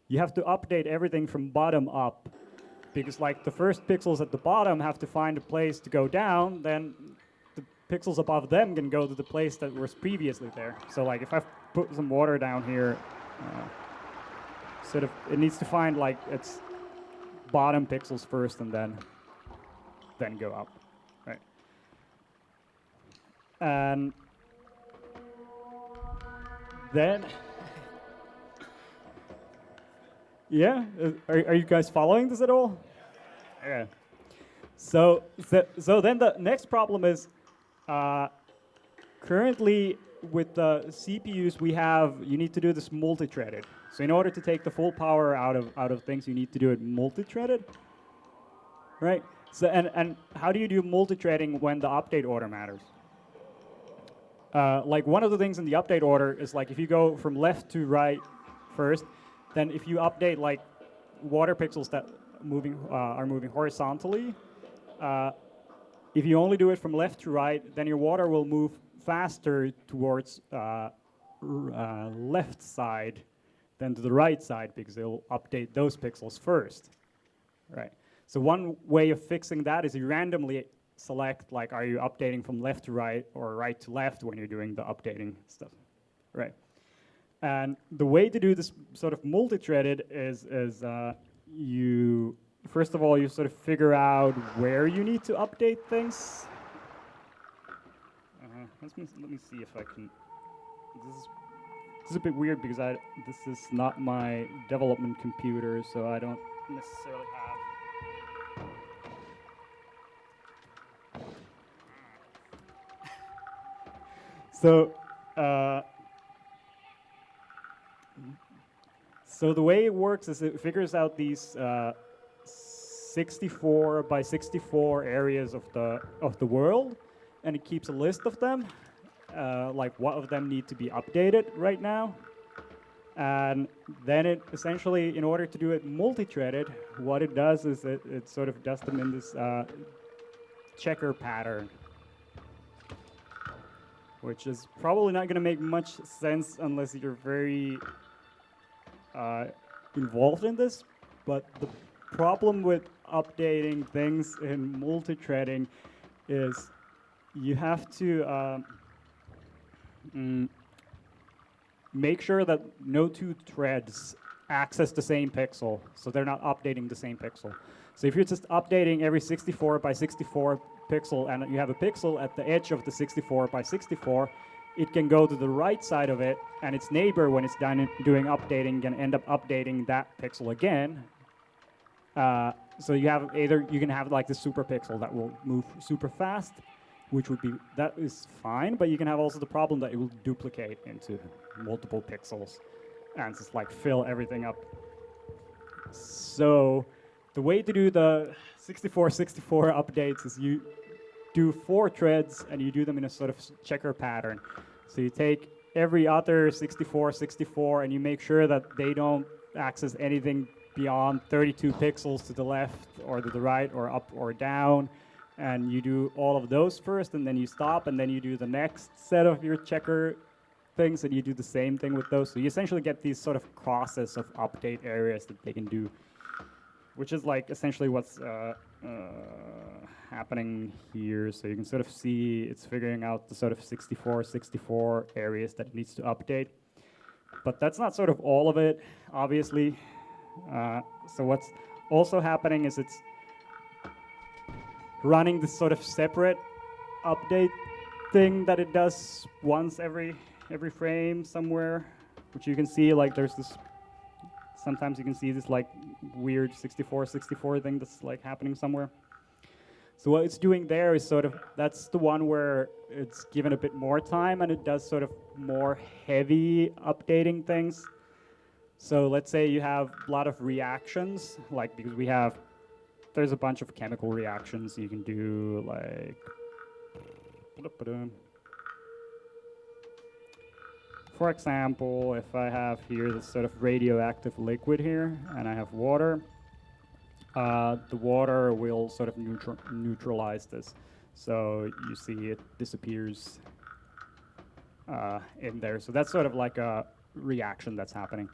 [SPEAKER 3] you have to update everything from bottom up. Because like the first pixels at the bottom have to find a place to go down, then the pixels above them can go to the place that was previously there. So like if I put some water down here, sort of it needs to find like its bottom pixels first and then go up, right? And then, yeah, are you guys following this at all? Yeah. So then the next problem is currently with the CPUs you need to do this multi-threaded. So in order to take the full power out of things, you need to do it multi-threaded, right? So and how do you do multi-threading when the update order matters? Like one of the things in the update order is like if you go from left to right first, then if you update like water pixels that are moving horizontally, if you only do it from left to right, then your water will move faster towards left side than to the right side because it'll update those pixels first, right? So one way of fixing that is you randomly select like are you updating from left to right or right to left when you're doing the updating stuff, right? And the way to do this sort of multi-threaded is you first of all you sort of figure out where you need to update things. Let me see if I can. This is a bit weird because this is not my development computer, so I don't necessarily have. So So the way it works is it figures out these 64 by 64 areas of the world, and it keeps a list of them, like what of them need to be updated right now. And then it essentially, in order to do it multi-threaded, what it does is it sort of does them in this checker pattern, which is probably not going to make much sense unless you're very involved in this. But the problem with updating things in multi-threading is you have to make sure that no two threads access the same pixel, so they're not updating the same pixel. So if you're just updating every 64 by 64 pixel and you have a pixel at the edge of the 64 by 64, it can go to the right side of it, and its neighbor, when it's done doing updating, can end up updating that pixel again. So you have you can have like the super pixel that will move super fast, which would be, that is fine, but you can have also the problem that it will duplicate into multiple pixels and just like fill everything up. So the way to do the 64/64 updates is you do 4 threads and you do them in a sort of checker pattern. So you take every other 64/64 and you make sure that they don't access anything beyond 32 pixels to the left or to the right or up or down. And you do all of those first, and then you stop, and then you do the next set of your checker things, and you do the same thing with those. So you essentially get these sort of crosses of update areas that they can do, which is like essentially what's happening here. So you can sort of see it's figuring out the sort of 64/64 areas that it needs to update. But that's not sort of all of it, obviously. So what's also happening is it's running this sort of separate update thing that it does once every frame somewhere, which you can see like there's this, sometimes you can see this like weird 64/64 thing that's like happening somewhere. So what it's doing there is sort of, that's the one where it's given a bit more time and it does sort of more heavy updating things. So let's say you have a lot of reactions, like because there's a bunch of chemical reactions you can do, like, for example, if I have here this sort of radioactive liquid here, and I have water, the water will sort of neutralize this. So you see it disappears in there. So that's sort of like a reaction that's happening.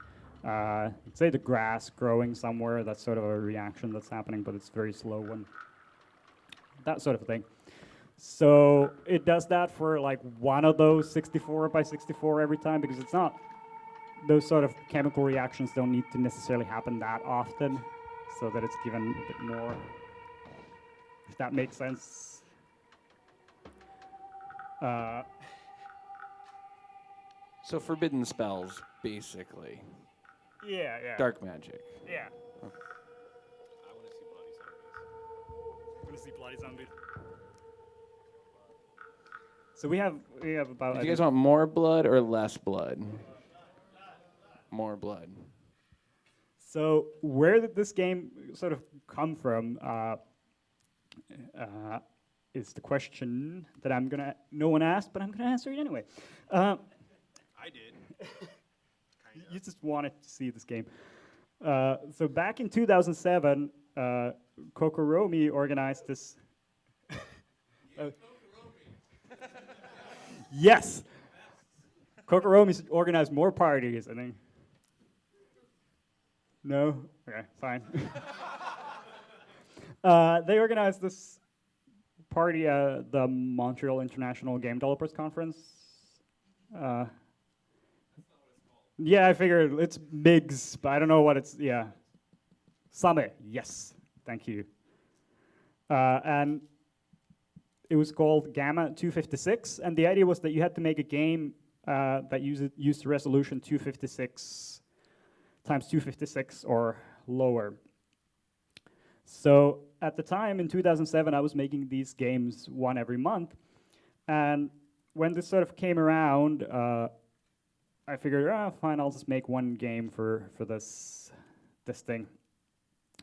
[SPEAKER 3] Say the grass growing somewhere, that's sort of a reaction that's happening, but it's very slow one. That sort of thing. So it does that for like one of those 64/64 every time, because it's not, those sort of chemical reactions don't need to necessarily happen that often, so that it's given a bit more, if that makes sense.
[SPEAKER 1] So forbidden spells, basically.
[SPEAKER 3] Yeah.
[SPEAKER 1] Dark magic.
[SPEAKER 3] Yeah.
[SPEAKER 2] I want to see bloody zombies.
[SPEAKER 3] Want to see bloody zombies? So we have about.
[SPEAKER 1] Do you guys want more blood or less blood? More blood.
[SPEAKER 3] So where did this game sort of come from? Is the question that no one asked, but I'm gonna answer it anyway.
[SPEAKER 2] I did.
[SPEAKER 3] You just wanted to see this game. So back in 2007, Kokoromi organized this. Yes! Kokoromi organized more parties, I think. No? Okay, fine. They organized this party at the Montreal International Game Developers Conference. Yeah, I figured it's MIGS, but I don't know what it's, yeah. Summit, yes, thank you. And it was called Gamma 256, and the idea was that you had to make a game that used resolution 256 times 256 or lower. So at the time, in 2007, I was making these games one every month, and when this sort of came around, I figured, fine, I'll just make one game for this thing.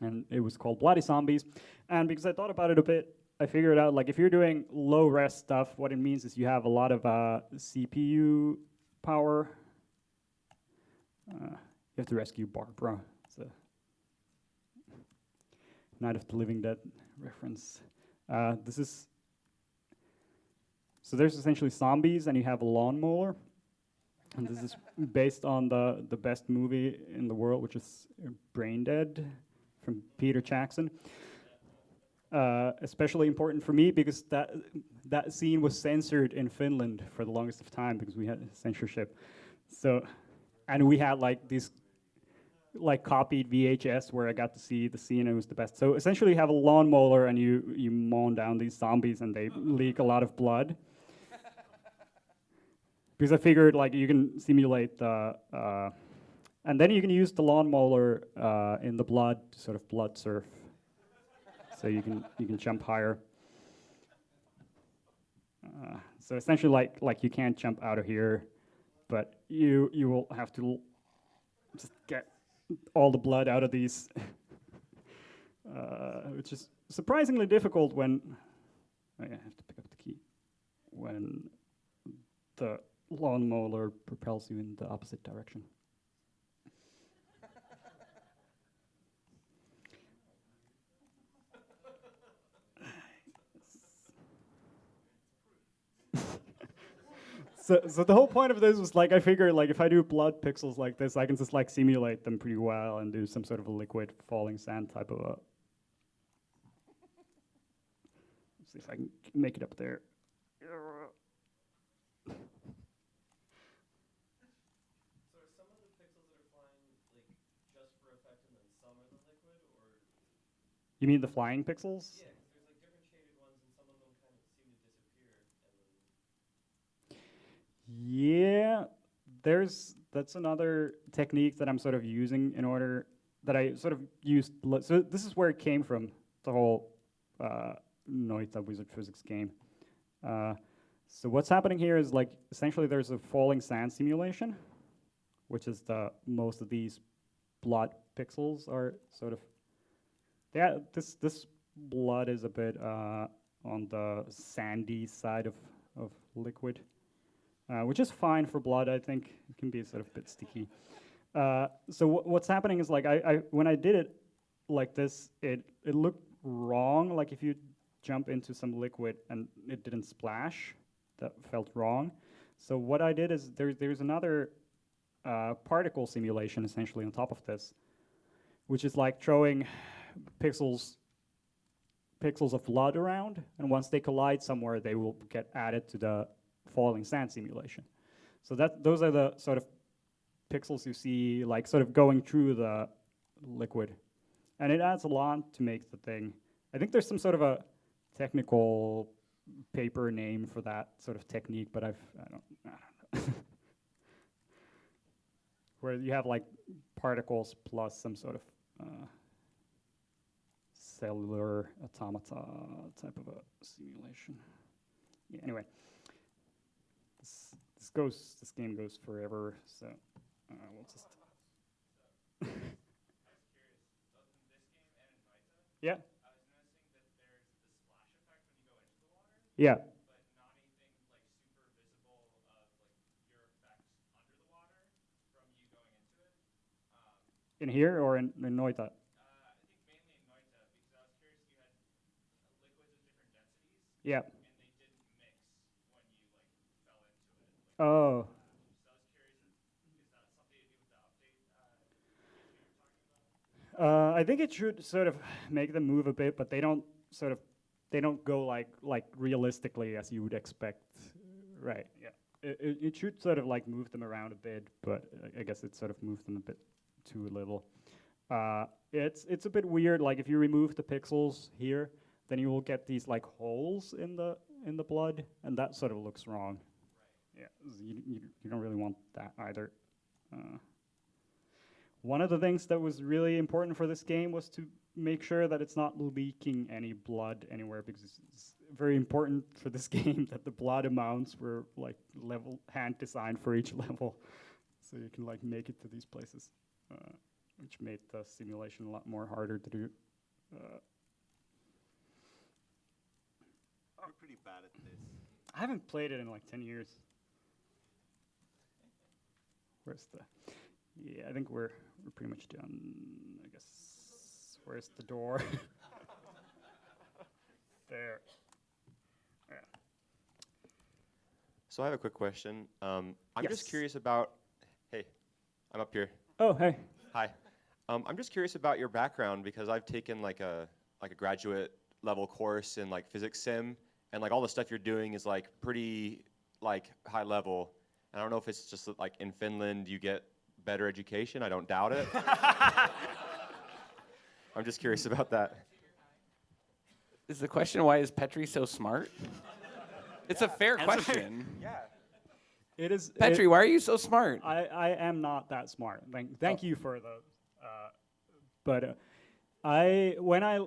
[SPEAKER 3] And it was called Bloody Zombies. And because I thought about it a bit, I figured out, like, if you're doing low-res stuff, what it means is you have a lot of CPU power. You have to rescue Barbara. It's a Night of the Living Dead reference. So there's essentially zombies, and you have a lawnmower. And this is based on the best movie in the world, which is Brain Dead from Peter Jackson. Especially important for me because that scene was censored in Finland for the longest of time because we had censorship. So, and we had like these like copied VHS where I got to see the scene and it was the best. So essentially you have a lawnmower and you mow down these zombies and they leak a lot of blood. Because I figured like you can simulate the, and then you can use the lawnmower in the blood to sort of blood surf. So you can jump higher. So essentially like you can't jump out of here, but you will have to just get all the blood out of these, which is surprisingly difficult when, I have to pick up the key, when the lawnmower propels you in the opposite direction. So the whole point of this was like I figured like if I do blood pixels like this, I can just like simulate them pretty well and do some sort of a liquid falling sand type of a. Let's see if I can make it up there.
[SPEAKER 7] So are some of the pixels that are flying like just for effect and then some are the liquid, or?
[SPEAKER 3] You mean the flying pixels?
[SPEAKER 7] Yeah, because there's like different shaded ones and some of them kind of seem to disappear.
[SPEAKER 3] Yeah, that's another technique that I'm sort of using in order that I sort of used. So this is where it came from, the whole Noita Wizard Physics game. So what's happening here is like essentially there's a falling sand simulation, which is most of these blood pixels are sort of. Yeah, this blood is a bit on the sandy side of liquid. Which is fine for blood, I think. It can be sort of a bit sticky. So what's happening is like I when I did it like this, it looked wrong. Like if you jump into some liquid and it didn't splash, that felt wrong. So what I did is there's another particle simulation essentially on top of this, which is like throwing pixels of blood around, and once they collide somewhere, they will get added to the falling sand simulation. So those are the sort of pixels you see like sort of going through the liquid. And it adds a lot to make the thing. I think there's some sort of a technical paper name for that sort of technique, but I don't know. Where you have like particles plus some sort of cellular automata type of a simulation. Yeah, anyway. This game goes forever, so we'll just. Yeah. I was noticing that there's the splash effect when you go into the water. Yeah. But not anything like super visible of like your effect under the water from you going into it. In here or in Noita? I think mainly in Noita because I was curious if you had liquids of different densities. Yeah. Oh. So I was curious, is that something to do with the update you were talking about? I think it should sort of make them move a bit, but they don't go like realistically as you would expect, right? Yeah. It should sort of like move them around a bit, but I guess it sort of moved them a bit too little. It's a bit weird. Like if you remove the pixels here, then you will get these like holes in the blood, and that sort of looks wrong. Yeah, you don't really want that either. One of the things that was really important for this game was to make sure that it's not leaking any blood anywhere, because it's very important for this game that the blood amounts were like hand designed for each level. so you can like make it to these places, which made the simulation a lot more harder to do.
[SPEAKER 2] We're pretty bad at this.
[SPEAKER 3] I haven't played it in like 10 years. Where's the? Yeah, I think we're pretty much done. I guess. Where's the door? There. Yeah.
[SPEAKER 8] So I have a quick question. I'm
[SPEAKER 3] Yes.
[SPEAKER 8] just curious about. Hey, I'm up here.
[SPEAKER 3] Oh, hey.
[SPEAKER 8] Hi. I'm just curious about your background because I've taken like a graduate level course in like physics sim, and like all the stuff you're doing is like pretty like high level. And I don't know if it's just that, like in Finland you get better education. I don't doubt it. I'm just curious about that.
[SPEAKER 1] Is the question, why is Petri so smart? It's a fair question.
[SPEAKER 8] Yeah.
[SPEAKER 3] It is.
[SPEAKER 1] Petri, why are you so smart?
[SPEAKER 3] I am not that smart. Thank you for the. But when I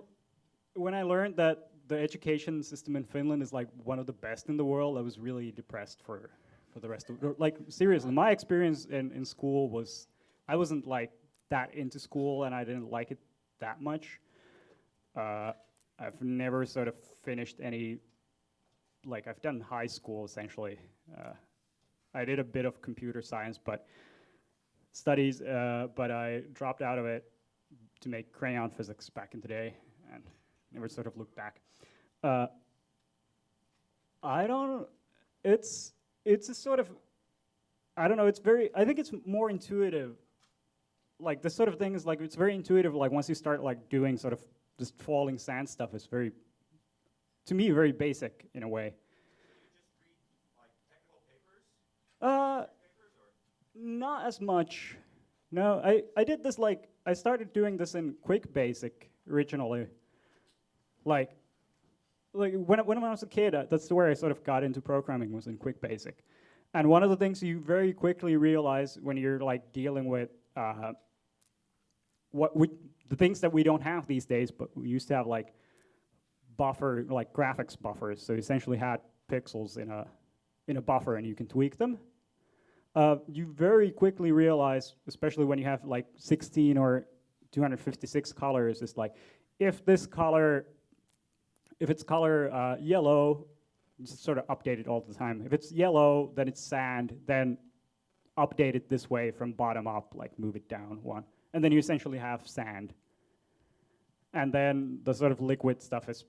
[SPEAKER 3] learned that the education system in Finland is like one of the best in the world, I was really depressed for the rest of like seriously. My experience in school was I wasn't like that into school and I didn't like it that much. I've never sort of finished any. Like I've done high school essentially. I did a bit of computer science, but studies, but I dropped out of it to make crayon physics back in the day, and never sort of looked back. I don't. It's a sort of. I don't know. It's very. I think it's more intuitive. Like this sort of thing is like it's very intuitive. Like once you start like doing sort of just falling sand stuff, is very. To me, very basic in a way. Not as much. No, I did this like, I started doing this in Quick Basic originally. Like when I was a kid, that's where I sort of got into programming, was in Quick Basic. And one of the things you very quickly realize when you're like dealing with the things that we don't have these days, but we used to have like buffer, like graphics buffers. So you essentially had pixels in a buffer and you can tweak them. You very quickly realize, especially when you have like 16 or 256 colors, it's like if it's color yellow, just sort of update it all the time. If it's yellow, then it's sand, then update it this way from bottom up, like move it down one. And then you essentially have sand. And then the sort of liquid stuff is a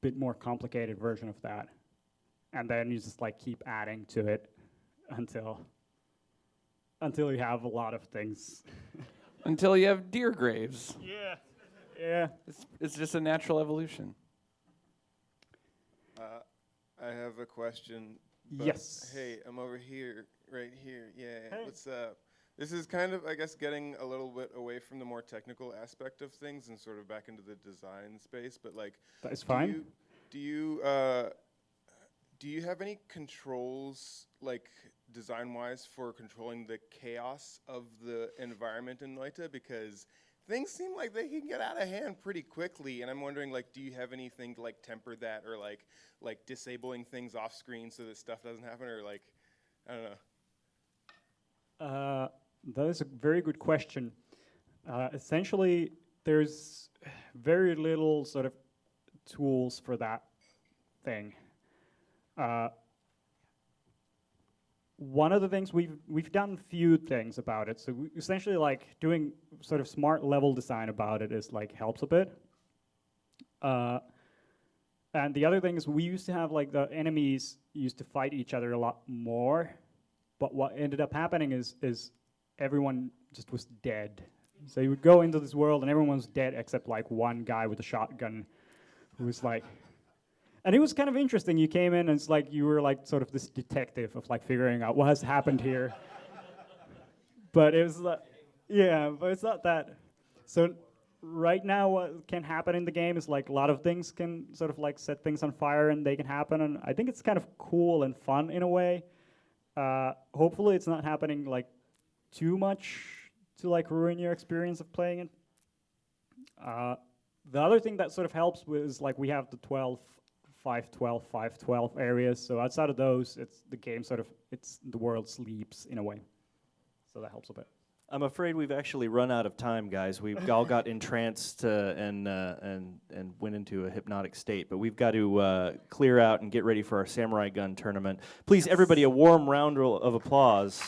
[SPEAKER 3] bit more complicated version of that. And then you just like keep adding to it until you have a lot of things.
[SPEAKER 1] Until you have deer graves.
[SPEAKER 3] Yeah. Yeah.
[SPEAKER 1] It's just a natural evolution.
[SPEAKER 9] I have a question.
[SPEAKER 3] Yes.
[SPEAKER 9] Hey, I'm over here, right here. Yeah.
[SPEAKER 3] Hey.
[SPEAKER 9] What's up? This is kind of, I guess, getting a little bit away from the more technical aspect of things and sort of back into the design space. But like,
[SPEAKER 3] That is fine.
[SPEAKER 9] Do you have any controls, like design-wise, for controlling the chaos of the environment in Noita? Because things seem like they can get out of hand pretty quickly, and I'm wondering, like, do you have anything to like temper that, or like disabling things off screen so that stuff doesn't happen, or like, I don't know.
[SPEAKER 3] That is a very good question. Essentially, there's very little sort of tools for that thing. One of the things we've done few things about it. So we essentially like doing sort of smart level design about it is like helps a bit. And the other thing is we used to have like the enemies used to fight each other a lot more, but what ended up happening is everyone just was dead. So you would go into this world and everyone was dead except like one guy with a shotgun who was like. And it was kind of interesting. You came in and it's like you were like sort of this detective of like figuring out what has happened here. But it was like, yeah, but it's not that. So right now what can happen in the game is like a lot of things can sort of like set things on fire and they can happen. And I think it's kind of cool and fun in a way. Hopefully it's not happening like too much to like ruin your experience of playing it. The other thing that sort of helps with is like we have the 12, 512, 512 areas. So outside of those, it's the game sort of the world sleeps in a way. So that helps a bit.
[SPEAKER 10] I'm afraid we've actually run out of time, guys. We've all got entranced and went into a hypnotic state. But we've got to clear out and get ready for our samurai gun tournament. Please, everybody, a warm round of applause.